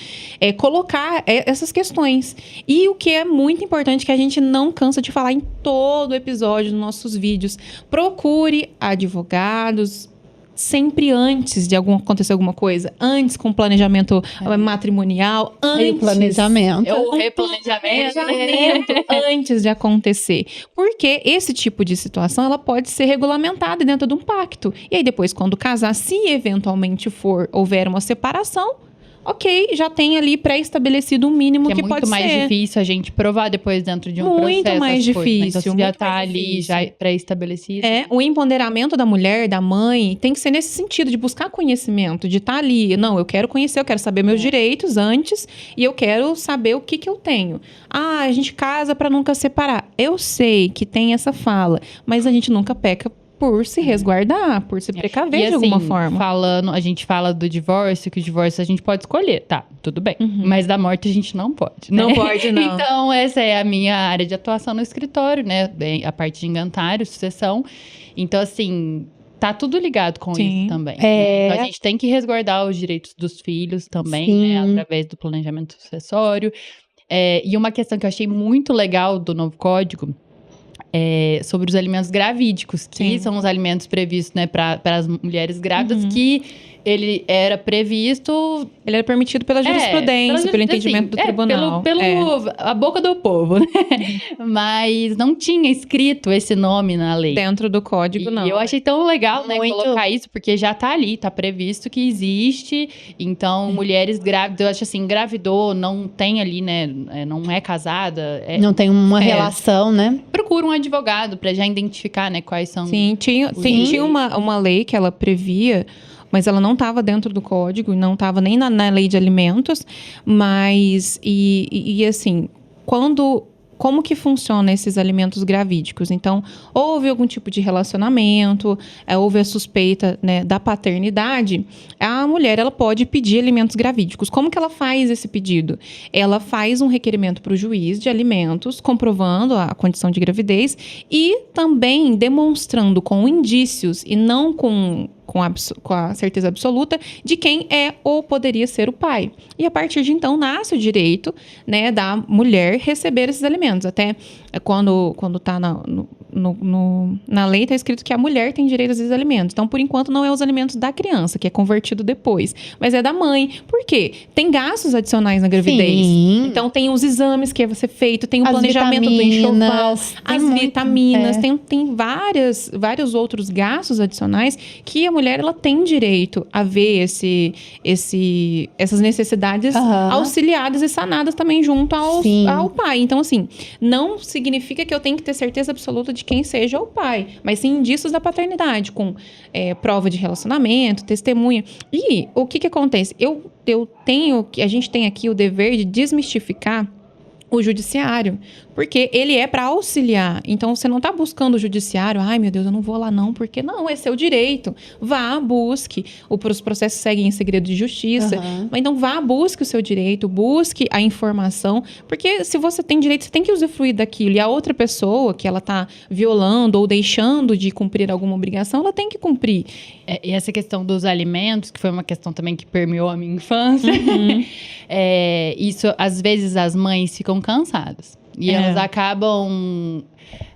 colocar essas questões. E o que é muito importante, que a gente não cansa de falar em todo episódio dos nossos vídeos, procure advogados sempre antes de acontecer alguma coisa, antes com o planejamento matrimonial, antes... o planejamento. O replanejamento. Antes de acontecer. Porque esse tipo de situação, ela pode ser regulamentada dentro de um pacto. E aí depois, quando casar, se eventualmente houver uma separação, ok, já tem ali pré-estabelecido um mínimo que pode ser. É muito mais difícil a gente provar depois dentro de um processo. Muito mais difícil. Né? Então, se já tá ali, já pré-estabelecido. O empoderamento da mulher, da mãe, tem que ser nesse sentido, de buscar conhecimento, de estar ali. Não, eu quero conhecer, eu quero saber meus direitos antes e eu quero saber o que eu tenho. A gente casa para nunca separar. Eu sei que tem essa fala, mas a gente nunca peca por se resguardar, por se precaver de alguma forma. A gente fala do divórcio, que o divórcio a gente pode escolher, tá, tudo bem. Mas da morte a gente não pode, né? Não pode, não. Então, essa é a minha área de atuação no escritório, né? A parte de inventário, sucessão. Então, assim, tá tudo ligado com isso também. Então, a gente tem que resguardar os direitos dos filhos também, né? Através do planejamento sucessório. E uma questão que eu achei muito legal do novo código sobre os alimentos gravídicos, que são os alimentos previstos, né, para as mulheres grávidas, que ele era previsto... Ele era permitido pela jurisprudência, pelo entendimento do tribunal. A boca do povo, né? Mas não tinha escrito esse nome na lei. Dentro do código, não. E eu achei tão legal, né, colocar isso, porque já tá ali, tá previsto que existe. Então, mulheres grávidas, eu acho assim, engravidou, não tem ali, né, não é casada. Não tem uma relação, né? Procura um advogado para já identificar, né, quais são... Sim, tinha uma lei que ela previa, mas ela não estava dentro do código, não estava nem na lei de alimentos, mas, e assim, quando como que funciona esses alimentos gravídicos? Então, houve algum tipo de relacionamento, houve a suspeita, né, da paternidade, a mulher ela pode pedir alimentos gravídicos. Como que ela faz esse pedido? Ela faz um requerimento para o juiz de alimentos, comprovando a condição de gravidez e também demonstrando com indícios e não com a certeza absoluta de quem é ou poderia ser o pai. E a partir de então nasce o direito, né, da mulher receber esses alimentos. Até quando está na lei está escrito que a mulher tem direito a esses alimentos. Então, por enquanto, não é os alimentos da criança, que é convertido depois, mas é da mãe. Por quê? Tem gastos adicionais na gravidez. Sim. Então, tem os exames que vai ser feito, tem o As planejamento do enxoval, tem as muito, vitaminas, tem vários outros gastos adicionais que a mulher ela tem direito a ver essas necessidades auxiliadas e sanadas também junto ao pai. Então, assim, não significa que eu tenho que ter certeza absoluta de quem seja o pai, mas sim indícios da paternidade, com prova de relacionamento, testemunha. E o que acontece? A gente tem aqui o dever de desmistificar o judiciário, porque ele é para auxiliar. Então, você não está buscando o judiciário, ai meu Deus, eu não vou lá não, porque não, é seu direito. Vá, busque. Os processos seguem em segredo de justiça. Mas então, vá, busque o seu direito, busque a informação, porque se você tem direito, você tem que usufruir daquilo. E a outra pessoa que ela está violando ou deixando de cumprir alguma obrigação, ela tem que cumprir. E essa questão dos alimentos, que foi uma questão também que permeou a minha infância, isso, às vezes, as mães ficam cansadas. E elas acabam...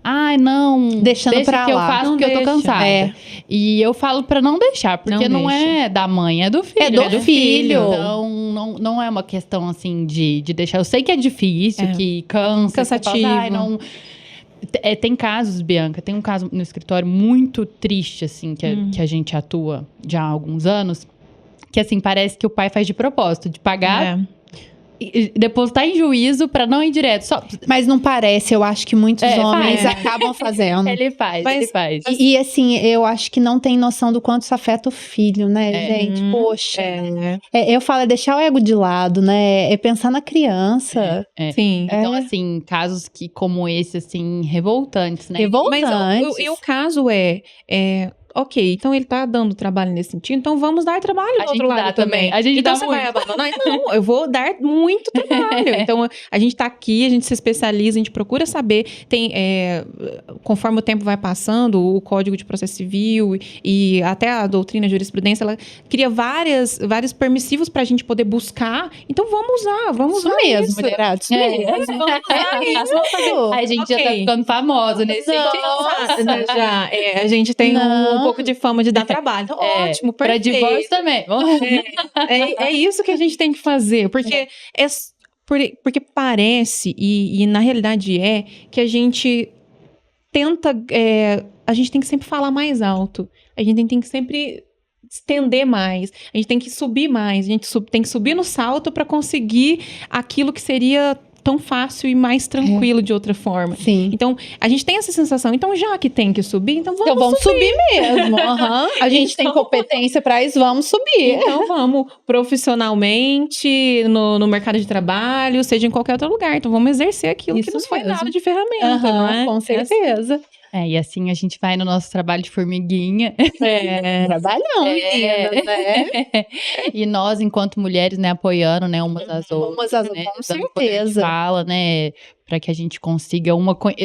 Ai, não... Deixando pra que lá. eu faço Não porque eu tô deixa. cansada. E eu falo pra não deixar, porque não é da mãe, é do filho. É do filho. Então, não é uma questão, assim, de deixar. Eu sei que é difícil, que cansa. Cansativo. Que fala, ai, não... Tem casos, Bianca, tem um caso no escritório muito triste, assim, que a gente atua já há alguns anos, que, assim, parece que o pai faz de propósito, de pagar... E depositar em juízo pra não ir direto. Mas não parece, eu acho que muitos homens acabam fazendo. Ele faz. E assim, eu acho que não tem noção do quanto isso afeta o filho, né, gente? Poxa. Eu falo, é deixar o ego de lado, né? É pensar na criança. Sim. Então, assim, casos como esse, assim, revoltantes, né? Revoltantes. Mas o caso ok, então ele tá dando trabalho nesse sentido, então vamos dar trabalho do outro lado também. A gente então dá você muito. vai abandonar? Não, eu vou dar muito trabalho. Então a gente tá aqui, a gente se especializa, a gente procura saber, conforme o tempo vai passando, o Código de Processo Civil e até a doutrina de jurisprudência, ela cria vários permissivos pra gente poder buscar. Então vamos usar Isso mesmo, isso. mulherada, isso mesmo. Vamos usar isso. A gente já tá ficando famosa nesse sentido. Já, a gente tem um pouco de fama de dar trabalho. Então, ótimo, pra perfeito. divórcio também. É isso que a gente tem que fazer, porque porque parece, e na realidade que a gente tenta, a gente tem que sempre falar mais alto, a gente tem que sempre estender mais, a gente tem que subir mais, a gente tem que subir no salto para conseguir aquilo que seria tão fácil e mais tranquilo de outra forma. Sim. Então, a gente tem essa sensação. Então, já que tem que subir, então vamos subir mesmo. A gente tem competência para isso, vamos subir. Então, vamos profissionalmente, no mercado de trabalho, seja em qualquer outro lugar. Então, vamos exercer aquilo que nos foi dado de ferramenta, não é? Com certeza. E assim a gente vai no nosso trabalho de formiguinha. Trabalhando, meninas, né? E nós, enquanto mulheres, né, apoiando, né, umas às outras. Umas às outras, com certeza. Fala, né, para que a gente consiga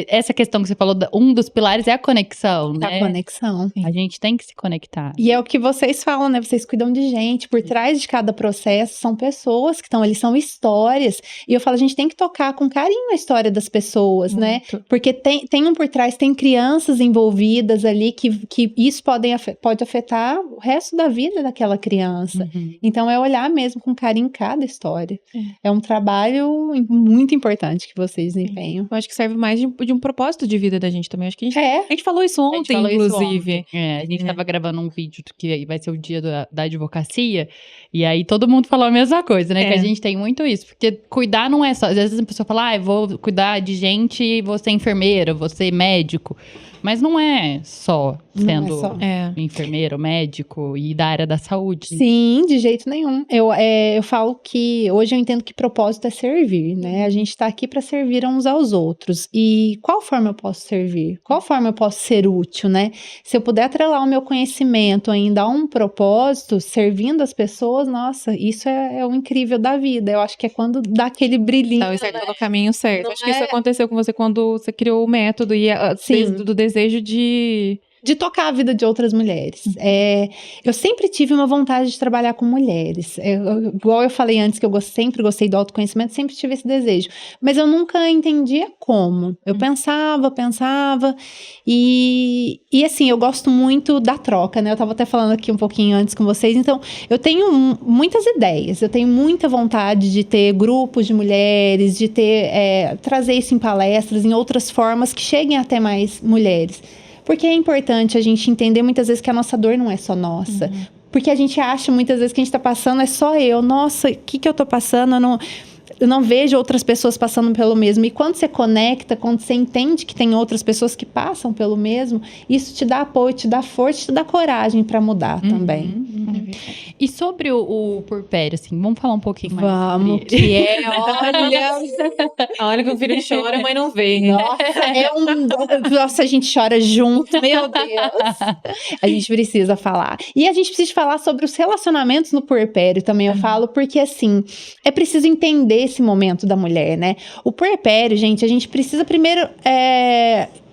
essa questão que você falou, um dos pilares é a conexão, né? A conexão. A gente tem que se conectar. E é o que vocês falam, né? Vocês cuidam de gente. Por trás de cada processo são pessoas que estão ali, são histórias. E eu falo, a gente tem que tocar com carinho a história das pessoas, né? Porque tem por trás, tem crianças envolvidas ali que isso pode afetar o resto da vida daquela criança. Então é olhar mesmo com carinho cada história. É um trabalho muito importante que vocês desempenham. Eu acho que serve mais de um propósito de vida da gente também. Acho que a gente falou isso ontem, inclusive. A gente tava gravando um vídeo que vai ser o dia da advocacia, e aí todo mundo falou a mesma coisa, né? Que a gente tem muito isso. Porque cuidar não é só... Às vezes a pessoa fala, eu vou cuidar de gente e vou ser enfermeira, vou ser médico. Mas não é só Não é sendo só. enfermeiro, médico e da área da saúde. Sim, de jeito nenhum. Eu falo que hoje eu entendo que propósito é servir, né? A gente tá aqui para servir uns aos outros. E qual forma eu posso servir? Qual forma eu posso ser útil, né? Se eu puder atrelar o meu conhecimento ainda a um propósito, servindo as pessoas, nossa, isso é o incrível da vida. Eu acho que é quando dá aquele brilhinho. Então, isso é pelo caminho certo. Não Acho que isso é? aconteceu com você quando você criou o método e Sim. do desejo de tocar a vida de outras mulheres. Eu sempre tive uma vontade de trabalhar com mulheres. Igual eu falei antes, que eu sempre gostei do autoconhecimento, sempre tive esse desejo. Mas eu nunca entendia como. Eu pensava, e assim, eu gosto muito da troca, né? Eu tava até falando aqui um pouquinho antes com vocês, então eu tenho muitas ideias, eu tenho muita vontade de ter grupos de mulheres, de trazer isso em palestras, em outras formas que cheguem até mais mulheres. Porque é importante a gente entender muitas vezes que a nossa dor não é só nossa. Porque a gente acha muitas vezes que a gente tá passando é só eu. Nossa, o que eu tô passando? Eu não vejo outras pessoas passando pelo mesmo. E quando você conecta, quando você entende que tem outras pessoas que passam pelo mesmo, isso te dá apoio, te dá força, te dá coragem para mudar também. E sobre o puerpério, assim, vamos falar um pouquinho mais Vamos, sobre ele. que olha... a hora que o filho chora, a mãe não vê. Nossa, a gente chora junto, meu Deus. A gente precisa falar. E a gente precisa falar sobre os relacionamentos no puerpério também, eu falo, porque assim, é preciso entender esse momento da mulher, né? O puerpério, gente, a gente precisa primeiro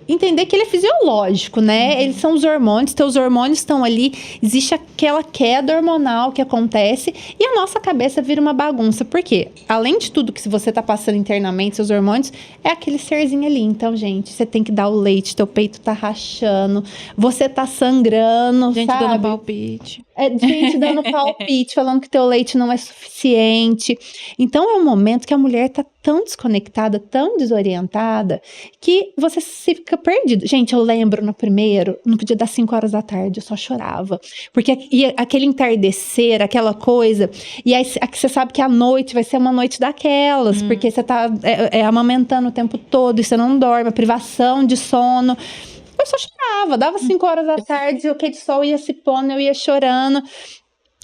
entender que ele é fisiológico, né? Eles são os hormônios, teus hormônios estão ali, existe aquela queda hormonal que acontece e a nossa cabeça vira uma bagunça. Por quê? Além de tudo que se você tá passando internamente, seus hormônios, é aquele serzinho ali. Então, gente, você tem que dar o leite, teu peito tá rachando, você tá sangrando, Gente sabe? dando palpite. Gente dando palpite, falando que teu leite não é suficiente. Então, é um momento que a mulher tá tão desconectada, tão desorientada, que você fica perdido. Gente, eu lembro no primeiro, não podia dar 5 horas da tarde, eu só chorava. Porque aquele entardecer, aquela coisa, e aí você sabe que a noite vai ser uma noite daquelas, porque você tá amamentando o tempo todo, e você não dorme, a privação de sono. Eu só chorava, dava 5 horas da tarde, o que de sol ia se pondo, eu ia chorando.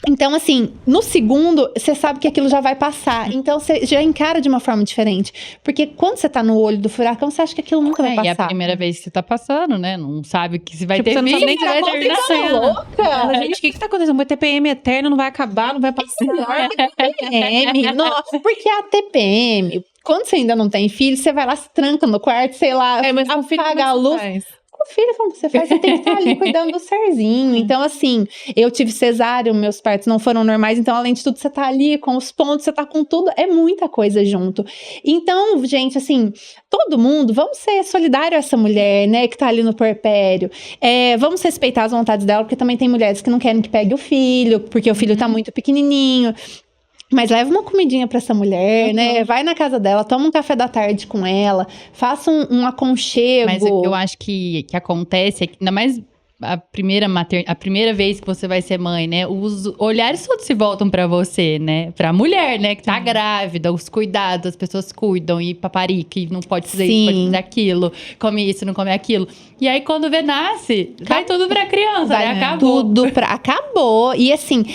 Então, assim, no segundo, você sabe que aquilo já vai passar. Então, você já encara de uma forma diferente. Porque quando você tá no olho do furacão, você acha que aquilo nunca vai passar. E é a primeira vez que você tá passando, né? Não sabe que se vai Tipo, ter você não fim, sabe nem se vai o que tá terminar. acontecendo. Louca! Gente, o que tá acontecendo? Vai ter TPM eterno, não vai acabar, não vai passar. TPM, nossa, porque a TPM, quando você ainda não tem filho, você vai lá, se tranca no quarto, sei lá, Mas o filho apaga a luz. Com o filho, como você faz? Você tem que estar ali cuidando do serzinho. Então, assim, eu tive cesárea, meus partos não foram normais. Então, além de tudo, você tá ali com os pontos, você tá com tudo. É muita coisa junto. Então, gente, assim, todo mundo, vamos ser solidário a essa mulher, né, que tá ali no puerpério. Vamos respeitar as vontades dela, porque também tem mulheres que não querem que pegue o filho, porque o filho tá muito pequenininho. Mas leva uma comidinha pra essa mulher, né? Vai na casa dela, toma um café da tarde com ela, faça um aconchego. Mas o que eu acho que acontece é que, ainda mais a primeira vez que você vai ser mãe, né? Os olhares todos se voltam pra você, né? Pra mulher, né? Que tá grávida, os cuidados, as pessoas cuidam, e paparica, e não pode fazer isso, pode fazer aquilo, come isso, não come aquilo. E aí, quando nasce, vai tudo pra criança, né? Acabou. Acabou. E assim,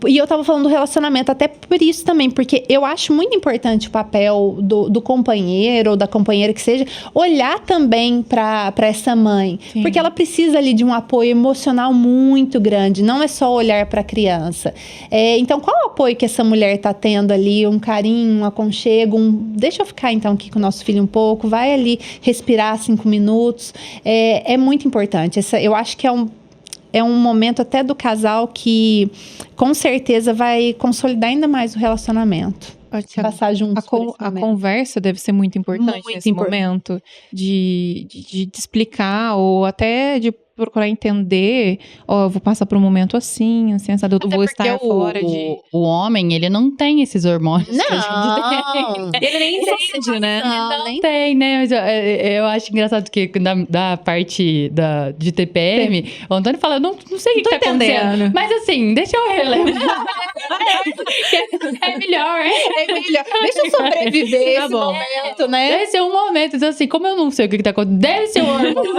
e eu tava falando do relacionamento até por isso também, porque eu acho muito importante o papel do companheiro ou da companheira que seja, olhar também pra essa mãe. Sim. Porque ela precisa ali de um apoio emocional muito grande, não é só olhar pra criança. Então, qual o apoio que essa mulher tá tendo ali? Um carinho, um aconchego, deixa eu ficar então aqui com o nosso filho um pouco, vai ali respirar 5 minutos. É muito importante. Eu acho que é um momento até do casal que com certeza vai consolidar ainda mais o relacionamento. Passar juntos A conversa deve ser muito importante nesse momento de explicar ou até de procurar entender, ó, eu vou passar por um momento assim, assado, eu Até vou porque estar fora de... o homem, ele não tem esses hormônios que a gente tem. Ele nem entende, né? Não tem, né? Mas eu acho engraçado que da parte de TPM, o Antônio fala, não sei o que tá acontecendo. Mas assim, deixa eu relevar. É melhor, É melhor. Deixa eu sobreviver esse momento, né? Deve ser um momento. Então, assim, como eu não sei o que tá acontecendo, deve ser um hormônio.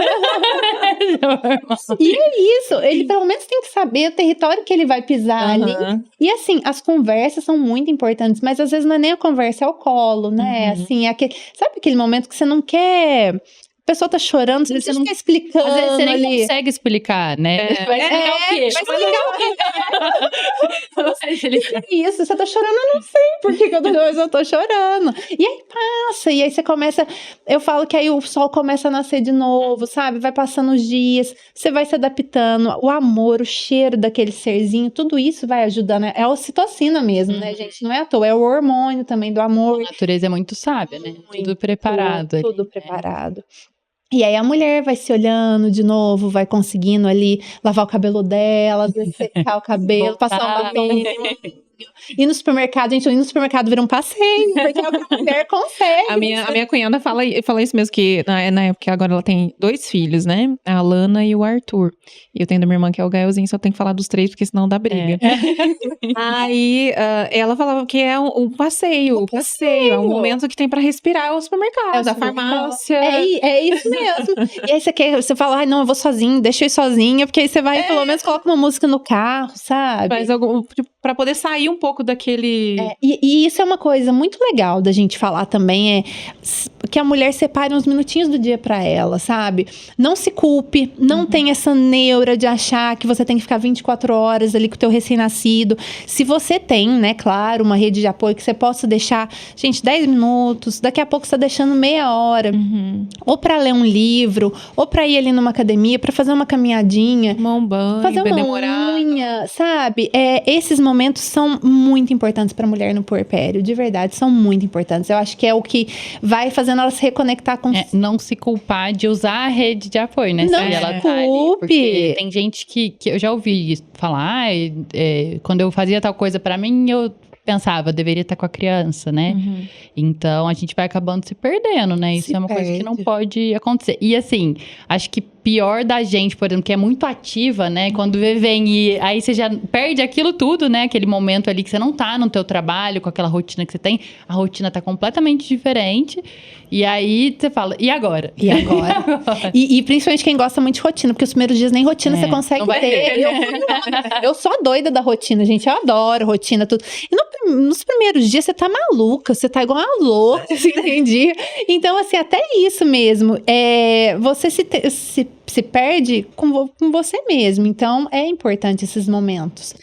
E é isso. Ele pelo menos tem que saber o território que ele vai pisar ali. E assim, as conversas são muito importantes, mas às vezes não é nem a conversa, é o colo, né? Assim, sabe aquele momento que você não quer... A pessoa tá chorando, você não quer explicando. Às vezes você nem ali. consegue explicar, né? Vai explicar o quê? Vai explicar isso, você tá chorando, eu não sei por que eu tô chorando. E aí passa, e aí você começa... Eu falo que aí o sol começa a nascer de novo, sabe? Vai passando os dias, você vai se adaptando. O amor, o cheiro daquele serzinho, tudo isso vai ajudando. É a ocitocina mesmo, né, gente? Não é à toa, é o hormônio também do amor. A natureza é muito sábia, né? Tudo preparado. Tudo preparado. E aí a mulher vai se olhando de novo, vai conseguindo ali lavar o cabelo dela, secar o cabelo, passar um batom. Ir no supermercado, gente, ir no supermercado vira um passeio, porque é o que a mulher consegue. A minha cunhada fala isso mesmo, que na época agora ela tem 2 filhos, né? A Alana e o Arthur. E eu tenho da minha irmã que é o Gaelzinho, só tenho que falar dos 3, porque senão dá briga. Aí ela falava que é um passeio. É um momento que tem pra respirar, é o supermercado, a farmácia. É isso mesmo. E aí você fala, ai não, eu vou sozinho, deixa eu ir sozinha, porque aí você vai, pelo menos coloca uma música no carro, sabe? Faz algum, tipo, pra poder sair um pouco daquele... E isso é uma coisa muito legal da gente falar também, que a mulher separe uns minutinhos do dia pra ela, sabe? Não se culpe, não tem essa neura de achar que você tem que ficar 24 horas ali com o teu recém-nascido. Se você tem, né, claro, uma rede de apoio que você possa deixar, gente, 10 minutos, daqui a pouco você tá deixando meia hora, ou pra ler um livro, ou pra ir ali numa academia, pra fazer uma caminhadinha. Tomar um banho, fazer uma unha, sabe? Esses momentos são muito importantes para a mulher no puerpério, de verdade, são muito importantes. Eu acho que é o que vai fazendo ela se reconectar com... não se culpar de usar a rede de apoio, né? Não se ela se tá ali, culpe. porque tem gente que eu já ouvi falar, quando eu fazia tal coisa para mim, eu pensava, eu deveria estar com a criança, né? Então, a gente vai acabando se perdendo, né? Isso é uma coisa que não pode acontecer. E assim, acho que pior da gente, por exemplo, que é muito ativa, né? Quando vem e aí você já perde aquilo tudo, né? Aquele momento ali que você não tá no teu trabalho, com aquela rotina que você tem. A rotina tá completamente diferente. E aí você fala, e agora? E agora? E principalmente quem gosta muito de rotina, porque os primeiros dias nem rotina você consegue ter. Eu sou a doida da rotina, gente. Eu adoro rotina, tudo. E nos primeiros dias você tá maluca, você tá igual uma louca, você entendi? Então, assim, até isso mesmo. Você se perde com você mesmo. Então, é importante esses momentos.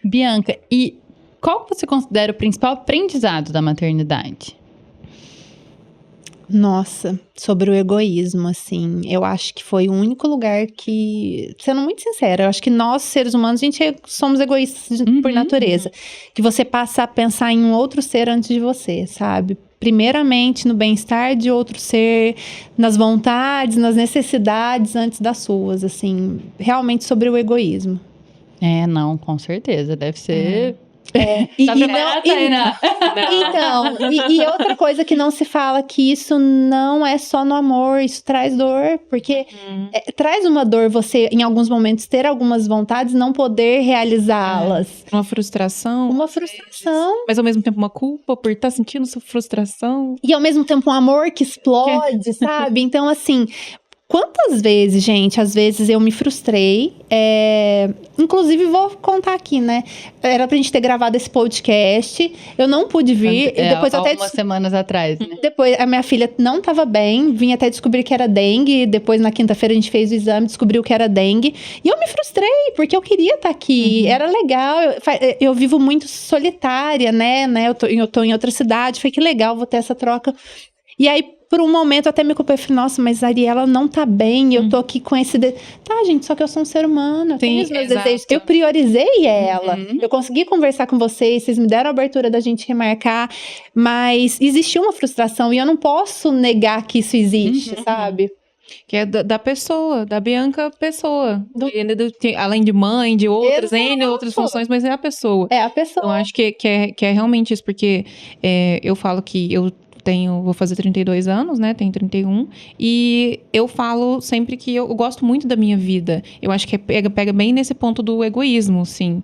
Bianca, e qual você considera o principal aprendizado da maternidade? Nossa, sobre o egoísmo, assim, eu acho que foi o único lugar que, sendo muito sincera, eu acho que nós, seres humanos, a gente somos egoístas por natureza. Que você passa a pensar em um outro ser antes de você, sabe? Primeiramente no bem-estar de outro ser, nas vontades, nas necessidades antes das suas, assim, realmente sobre o egoísmo. Não, com certeza, deve ser... E outra coisa que não se fala, que isso não é só no amor, isso traz dor, porque traz uma dor você, em alguns momentos, ter algumas vontades, não poder realizá-las. Uma frustração. Mas ao mesmo tempo uma culpa por estar sentindo sua frustração. E ao mesmo tempo um amor que explode, sabe? Então, assim... Quantas vezes, gente, às vezes eu me frustrei, inclusive vou contar aqui, né? Era pra gente ter gravado esse podcast, eu não pude vir, e depois algumas semanas atrás, né? Depois a minha filha não estava bem, vim até descobrir que era dengue, depois na quinta-feira a gente fez o exame, descobriu que era dengue, e eu me frustrei, porque eu queria estar aqui, era legal, eu vivo muito solitária, né? Eu tô em outra cidade, foi que legal, vou ter essa troca. E aí, por um momento, eu até me culpei. Falei, nossa, mas a Ariela não tá bem. Eu tô aqui com esse... Tá, gente, só que eu sou um ser humano. Eu tenho os meus desejos. Eu priorizei ela. Eu consegui conversar com vocês. Vocês me deram a abertura da gente remarcar. Mas existiu uma frustração. E eu não posso negar que isso existe, sabe? Que é da pessoa, da Bianca pessoa. Além de mãe, de outras, N outras funções, mas é a pessoa. É a pessoa. Então, acho que é realmente isso, porque eu falo que vou fazer 32 anos, né? Tenho 31. E eu falo sempre que eu gosto muito da minha vida. Eu acho que pega bem nesse ponto do egoísmo, sim.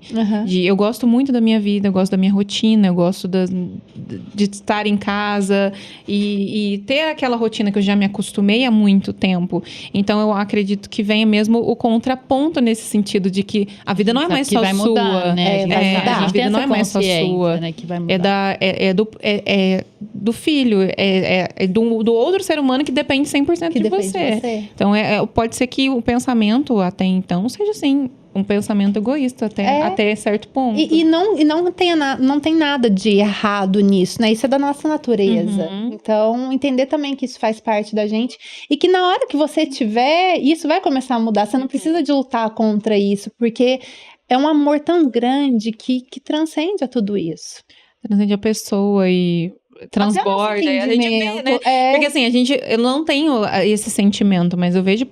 Eu gosto muito da minha vida, eu gosto da minha rotina, eu gosto de estar em casa e ter aquela rotina que eu já me acostumei há muito tempo. Então, eu acredito que venha mesmo o contraponto nesse sentido de que a vida não é mais só vai sua. Mudar, né? Vai mudar. A vida não é mais só sua. Né, que vai mudar. É do filho, do outro ser humano que depende 100% de você. Então, pode ser que o pensamento até então seja assim, um pensamento egoísta até certo ponto. E não tem nada de errado nisso, né? Isso é da nossa natureza. Então, entender também que isso faz parte da gente e que na hora que você tiver, isso vai começar a mudar. Você não precisa de lutar contra isso, porque é um amor tão grande que transcende a tudo isso. Transcende a pessoa e transborda, a gente vê, né? Porque assim, eu não tenho esse sentimento, mas eu vejo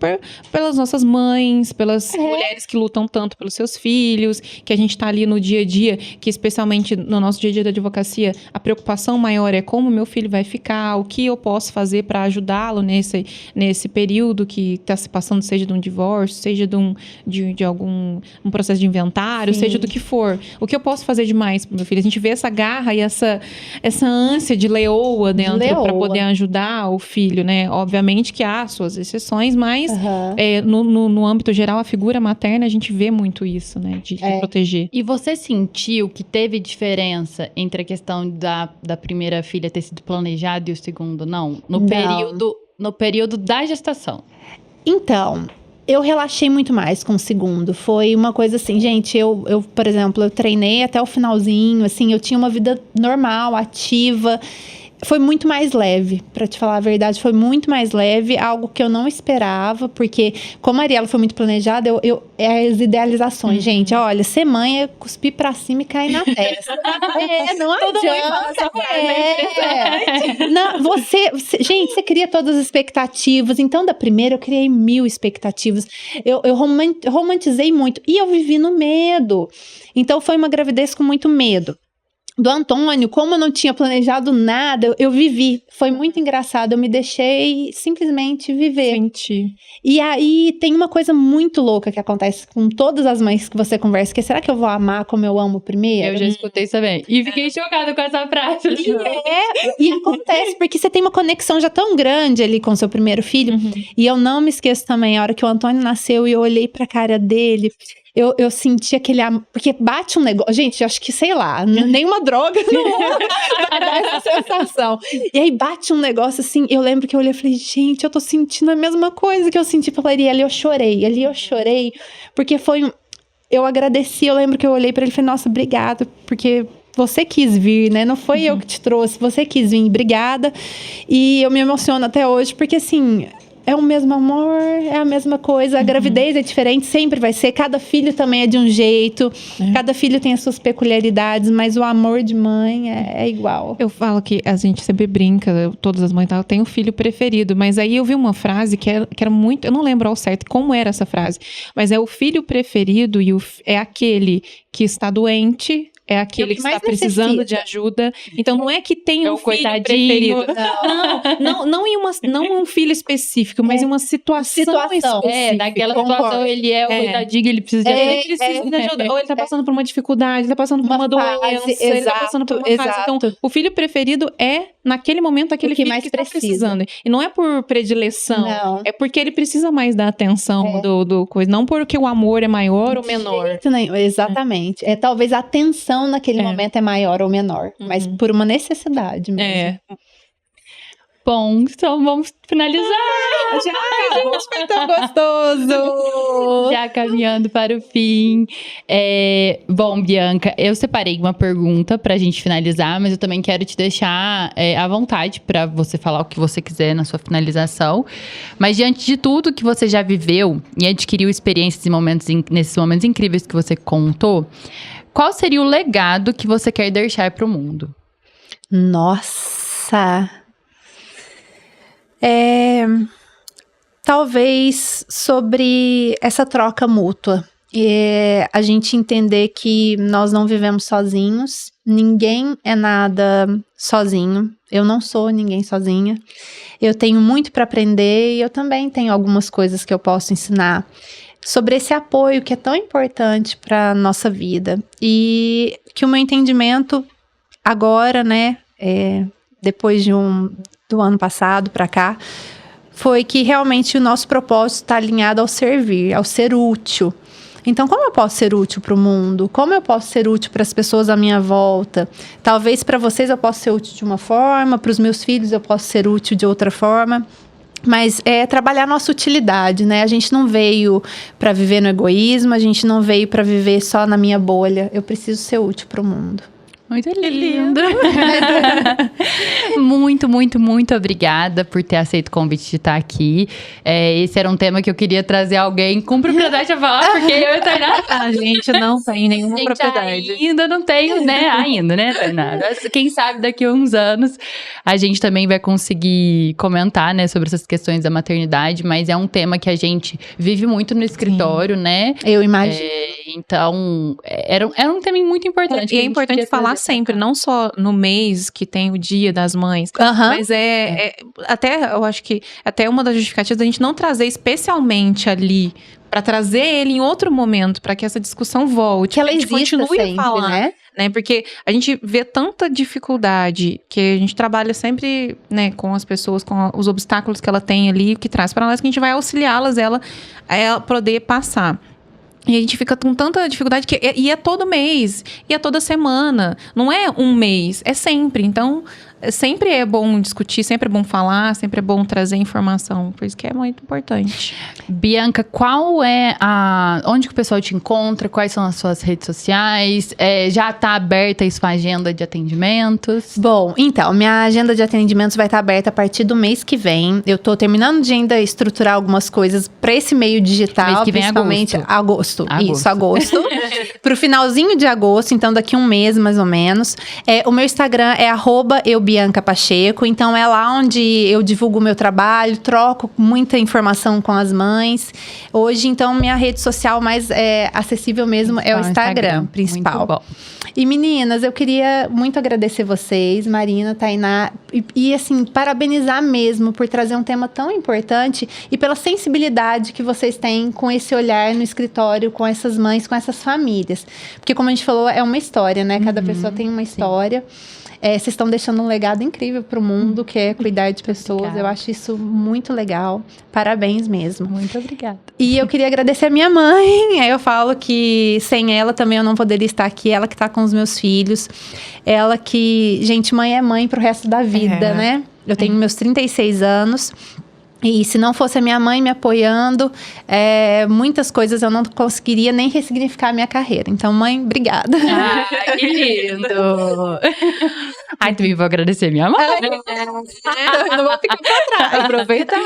pelas nossas mães, pelas mulheres que lutam tanto pelos seus filhos, que a gente tá ali no dia a dia, que especialmente no nosso dia a dia da advocacia, a preocupação maior é como meu filho vai ficar, o que eu posso fazer para ajudá-lo nesse período que tá se passando, seja de um divórcio, seja de algum processo de inventário, seja do que for. O que eu posso fazer demais pro meu filho? A gente vê essa garra e essa ânsia de leoa dentro para poder ajudar o filho, né? Obviamente que há suas exceções, mas no âmbito geral, a figura materna, a gente vê muito isso, né? De proteger. E você sentiu que teve diferença entre a questão da primeira filha ter sido planejada e o segundo não? No período da gestação? Então, eu relaxei muito mais com o segundo. Foi uma coisa assim, gente, eu, por exemplo, eu treinei até o finalzinho, assim, eu tinha uma vida normal, ativa. Foi muito mais leve, pra te falar a verdade, foi muito mais leve, algo que eu não esperava, porque como a Ariela foi muito planejada, as idealizações, gente, olha, ser mãe é cuspir pra cima e cair na testa. Não adianta. Não, gente, você cria todas as expectativas, então da primeira eu criei 1000 expectativas, eu romantizei muito, e eu vivi no medo, então foi uma gravidez com muito medo. Do Antônio, como eu não tinha planejado nada, eu vivi. Foi muito engraçado. Eu me deixei simplesmente viver. Sentir. E aí, tem uma coisa muito louca que acontece com todas as mães que você conversa, que é, será que eu vou amar como eu amo primeiro? Eu já escutei isso também. E fiquei chocada com essa frase. E acontece, porque você tem uma conexão já tão grande ali com o seu primeiro filho. E eu não me esqueço também, a hora que o Antônio nasceu e eu olhei pra cara dele... Eu senti aquele amor, porque bate um negócio, gente, eu acho que, sei lá, nenhuma droga vai dar essa sensação. E aí bate um negócio assim, eu lembro que eu olhei e falei, gente, eu tô sentindo a mesma coisa que eu senti pela Ariela, eu chorei, porque eu agradeci, eu lembro que eu olhei pra ele e falei, nossa, obrigada, porque... Você quis vir, né? Não foi eu que te trouxe, você quis vir, obrigada. E eu me emociono até hoje, porque assim... É o mesmo amor, é a mesma coisa. A gravidez é diferente, sempre vai ser. Cada filho também é de um jeito. Cada filho tem as suas peculiaridades, mas o amor de mãe é igual. Eu falo que a gente sempre brinca, todas as mães têm um filho preferido. Mas aí eu vi uma frase que era muito... Eu não lembro ao certo como era essa frase. Mas é o filho preferido e é aquele que está doente... É aquele que está precisando de ajuda. Então, não é que tem um filho preferido. Não um filho específico, mas em uma situação específica. Daquela situação, ele é o coitadinho, ele precisa de ajuda. Ele precisa de ajuda. Ou ele está passando por uma dificuldade, ele está passando por uma doença, ele está passando por uma fase. Então, o filho preferido é, naquele momento, aquele filho que está precisando. E não é por predileção. Não. É porque ele precisa mais da atenção do coisa. Não porque o amor é maior ou menor. Exatamente. Talvez a atenção naquele momento é maior ou menor, mas por uma necessidade mesmo. Bom, então vamos finalizar. Foi tão gostoso. Já caminhando para o fim. Bom, Bianca, eu separei uma pergunta pra gente finalizar, mas eu também quero te deixar à vontade para você falar o que você quiser na sua finalização. Mas diante de tudo que você já viveu e adquiriu experiências e nesses momentos incríveis que você contou, qual seria o legado que você quer deixar para o mundo? Nossa! talvez sobre essa troca mútua. A gente entender que nós não vivemos sozinhos, ninguém é nada sozinho, eu não sou ninguém sozinha, eu tenho muito para aprender e eu também tenho algumas coisas que eu posso ensinar sobre esse apoio que é tão importante para a nossa vida. E que o meu entendimento agora, né, depois do ano passado para cá, foi que realmente o nosso propósito está alinhado ao servir, ao ser útil. Então, como eu posso ser útil para o mundo? Como eu posso ser útil para as pessoas à minha volta? Talvez para vocês eu possa ser útil de uma forma, para os meus filhos eu posso ser útil de outra forma. Mas é trabalhar a nossa utilidade, né? A gente não veio para viver no egoísmo, a gente não veio para viver só na minha bolha. Eu preciso ser útil para o mundo. Muito lindo. Muito, muito, muito obrigada por ter aceito o convite de estar aqui. Esse era um tema que eu queria trazer alguém com propriedade a falar, porque eu e a Tainá... A gente não tem nenhuma propriedade. Ainda não tenho, né? Ainda, né, Tainá? Quem sabe daqui a uns anos a gente também vai conseguir comentar, né, sobre essas questões da maternidade, mas é um tema que a gente vive muito no escritório, né? Eu imagino. Então, era um tema muito importante. E é importante falar sempre, não só no mês que tem o Dia das Mães, mas até, eu acho que até uma das justificativas da gente não trazer especialmente ali, para trazer ele em outro momento, para que essa discussão volte, que ela exista continue sempre, a falar, né? Porque a gente vê tanta dificuldade que a gente trabalha sempre, né, com as pessoas, com os obstáculos que ela tem ali, que traz para nós, que a gente vai auxiliá-las a poder passar. E a gente fica com tanta dificuldade que é todo mês, e é toda semana. Não é um mês, é sempre. Então, sempre é bom discutir, sempre é bom falar, sempre é bom trazer informação. Por isso que é muito importante. Bianca, qual é onde que o pessoal te encontra? Quais são as suas redes sociais? Já está aberta a sua agenda de atendimentos? Bom, então, minha agenda de atendimentos vai estar aberta a partir do mês que vem. Eu estou terminando de ainda estruturar algumas coisas para esse meio digital, mês que vem principalmente agosto. Isso, agosto. Pro finalzinho de agosto, então daqui um mês mais ou menos. O meu Instagram é @eubiancapacheco, então é lá onde eu divulgo o meu trabalho, troco muita informação com as mães. Hoje, então, minha rede social mais acessível mesmo é o Instagram principal. Muito bom. E meninas, eu queria muito agradecer vocês, Marina, Tainá, e assim, parabenizar mesmo por trazer um tema tão importante e pela sensibilidade que vocês têm com esse olhar no escritório, com essas mães, com essas famílias. Porque como a gente falou, é uma história, né? Cada pessoa tem uma história. Vocês estão deixando um legado incrível para o mundo, que é cuidar de pessoas. Obrigada. Eu acho isso muito legal. Parabéns mesmo. Muito obrigada. E eu queria agradecer a minha mãe. Eu falo que sem ela também eu não poderia estar aqui. Ela que está com os meus filhos. Ela que... Gente, mãe é mãe pro resto da vida, né? Eu tenho meus 36 anos. E se não fosse a minha mãe me apoiando, muitas coisas eu não conseguiria nem ressignificar a minha carreira. Então, mãe, obrigada. Ai, que lindo! Ai, também vou agradecer minha mãe. Não vou ficar pra trás. Aproveitar.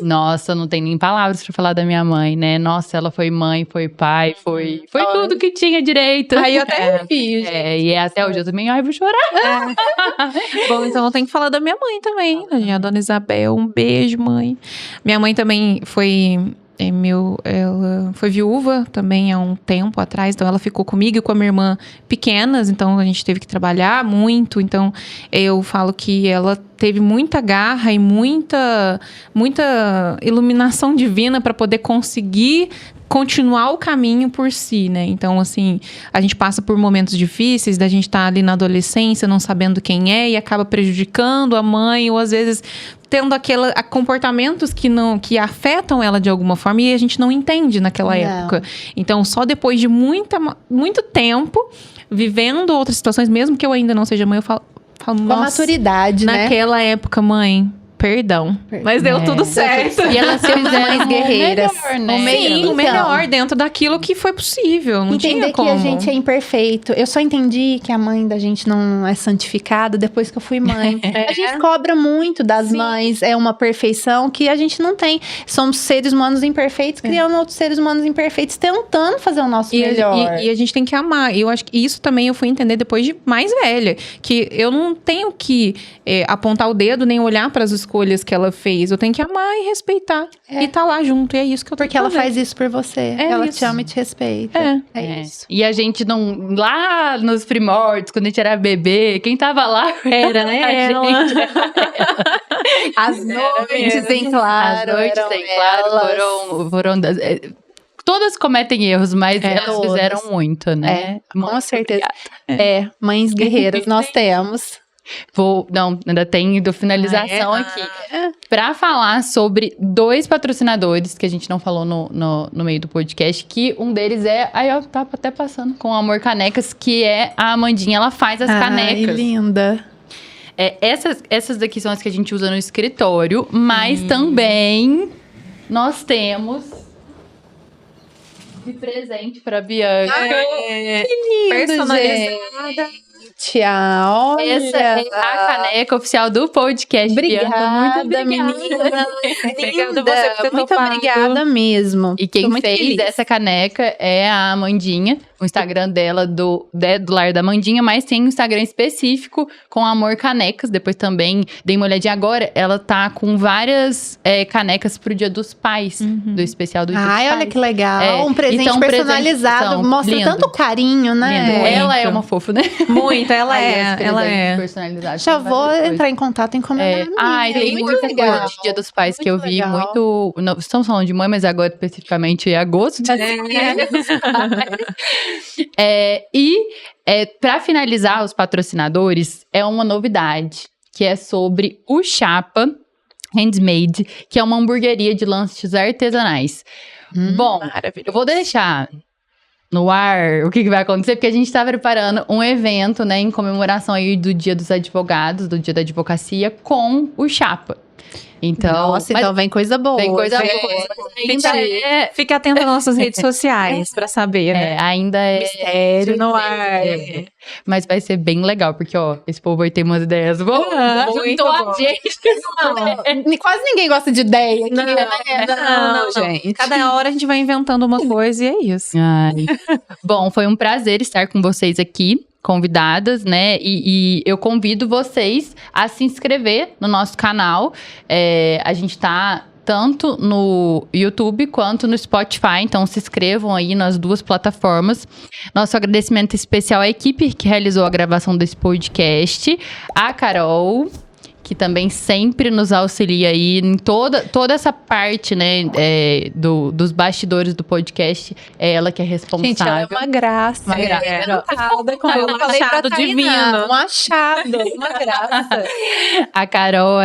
Nossa, não tem nem palavras pra falar da minha mãe, né? Nossa, ela foi mãe, foi pai, foi tudo que tinha direito. Aí eu até fiz. E até hoje eu também, vou chorar. Bom, então eu tenho que falar da minha mãe também. A dona Isabel, um beijo, mãe. Minha mãe também ela foi viúva também há um tempo atrás, então ela ficou comigo e com a minha irmã pequenas, então a gente teve que trabalhar muito, então eu falo que ela teve muita garra e muita iluminação divina para poder conseguir continuar o caminho por si, né? Então, assim, a gente passa por momentos difíceis, da gente estar ali na adolescência, não sabendo quem é, e acaba prejudicando a mãe, ou às vezes tendo comportamentos que afetam ela de alguma forma, e a gente não entende naquela época. Então, só depois de muito tempo, vivendo outras situações, mesmo que eu ainda não seja mãe, eu falo com a maturidade, né? Naquela época, mãe... Perdão. Mas deu tudo certo. E elas são mães guerreiras. O melhor dentro daquilo que foi possível. Não entender tinha como. Que a gente é imperfeito. Eu só entendi que a mãe da gente não é santificada depois que eu fui mãe. A gente cobra muito das mães. É uma perfeição que a gente não tem. Somos seres humanos imperfeitos, criando outros seres humanos imperfeitos, tentando fazer o nosso melhor. E a gente tem que amar. E eu acho que isso também eu fui entender depois de mais velha. Que eu não tenho que apontar o dedo, nem olhar para as escolhas que ela fez. Eu tenho que amar e respeitar. E tá lá junto. E é isso que eu tenho Porque ela que fazer. faz isso por você. É Ela isso. te ama e te respeita. É isso. E a gente não... Lá nos primórdios, quando a gente era bebê, quem tava lá Era ela. gente. As noites em claro. As noites eram em claro elas. foram todas cometem erros, mas elas todas. fizeram muito, né? Com Muito certeza. obrigada. Mães guerreiras nós temos. Não, ainda tem do finalização aqui. Pra falar sobre 2 patrocinadores que a gente não falou no meio do podcast, que um deles é... Aí eu tava até passando com Amor Canecas, que é a Amandinha, ela faz as Ai, canecas. linda. Essas daqui são as que a gente usa no escritório, mas também nós temos de presente pra Bianca. Personalizada. Tchau. Essa é a caneca oficial do podcast. Bianca. Muito obrigada. Menina. Obrigada a você por ter Muito topado. obrigada mesmo. E quem Tô muito fez feliz. essa caneca é a Amandinha. O Instagram dela do Lar da Amandinha, mas tem um Instagram específico com Amor Canecas. Depois também dei uma olhadinha agora. Ela tá com várias canecas pro Dia dos Pais, do especial do Dia dos Ai, Pais. olha que legal. Um presente Então, personalizado. presente- Mostra lindo. tanto carinho, né? Lindo. Ela é Muito. uma fofa, né? Muito, ela Aí, é. os Ela presentes é. personalizados. Já são vou várias coisas. entrar em contato e encomendar. Ai, tem muita coisa de Dia dos Pais que eu vi legal. muito. Não, estamos falando de mãe, mas agora especificamente é agosto. Para finalizar, os patrocinadores, é uma novidade, que é sobre o Chapa Handmade, que é uma hamburgueria de lanches artesanais. Bom, eu vou deixar no ar o que vai acontecer, porque a gente está preparando um evento, né, em comemoração aí do Dia dos Advogados, do Dia da Advocacia, com o Chapa. Então, Nossa, mas então vem coisa boa. vem coisa vem. boa. Ainda Fique atento às nossas redes sociais pra saber, né? ainda é Mistério no ar. Mas vai ser bem legal, porque, ó, esse povo vai ter umas ideias boas. Muito Juntou a bom. gente. Quase ninguém gosta de ideia aqui, Não, né? não, gente. Cada hora a gente vai inventando uma coisa e é isso. Ai. Bom, foi um prazer estar com vocês aqui, convidadas, né? E eu convido vocês a se inscrever no nosso canal. A gente tá tanto no YouTube quanto no Spotify, então se inscrevam aí nas 2 plataformas. Nosso agradecimento especial à equipe que realizou a gravação desse podcast, a Carol, que também sempre nos auxilia aí em toda essa parte, né, dos bastidores do podcast. É ela que é responsável. Gente, ela é uma graça. Uma graça. Encantada com ela. Um achado divino. Um achado, uma graça. A Carol,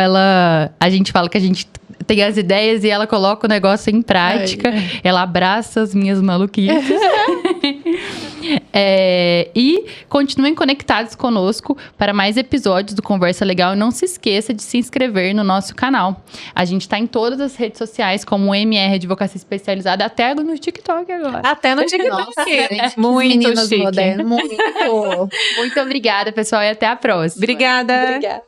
a gente fala que a gente tem as ideias e ela coloca o negócio em prática. Ela abraça as minhas maluquices. E continuem conectados conosco para mais episódios do Conversa Legal. E não se esqueça de se inscrever no nosso canal. A gente está em todas as redes sociais, como MR Advocacia Especializada, até no TikTok agora. Até no TikTok. Nossa, gente, que Muito meninas chique. modernas. Muito. Muito obrigada, pessoal, e até a próxima. Obrigada. Obrigada.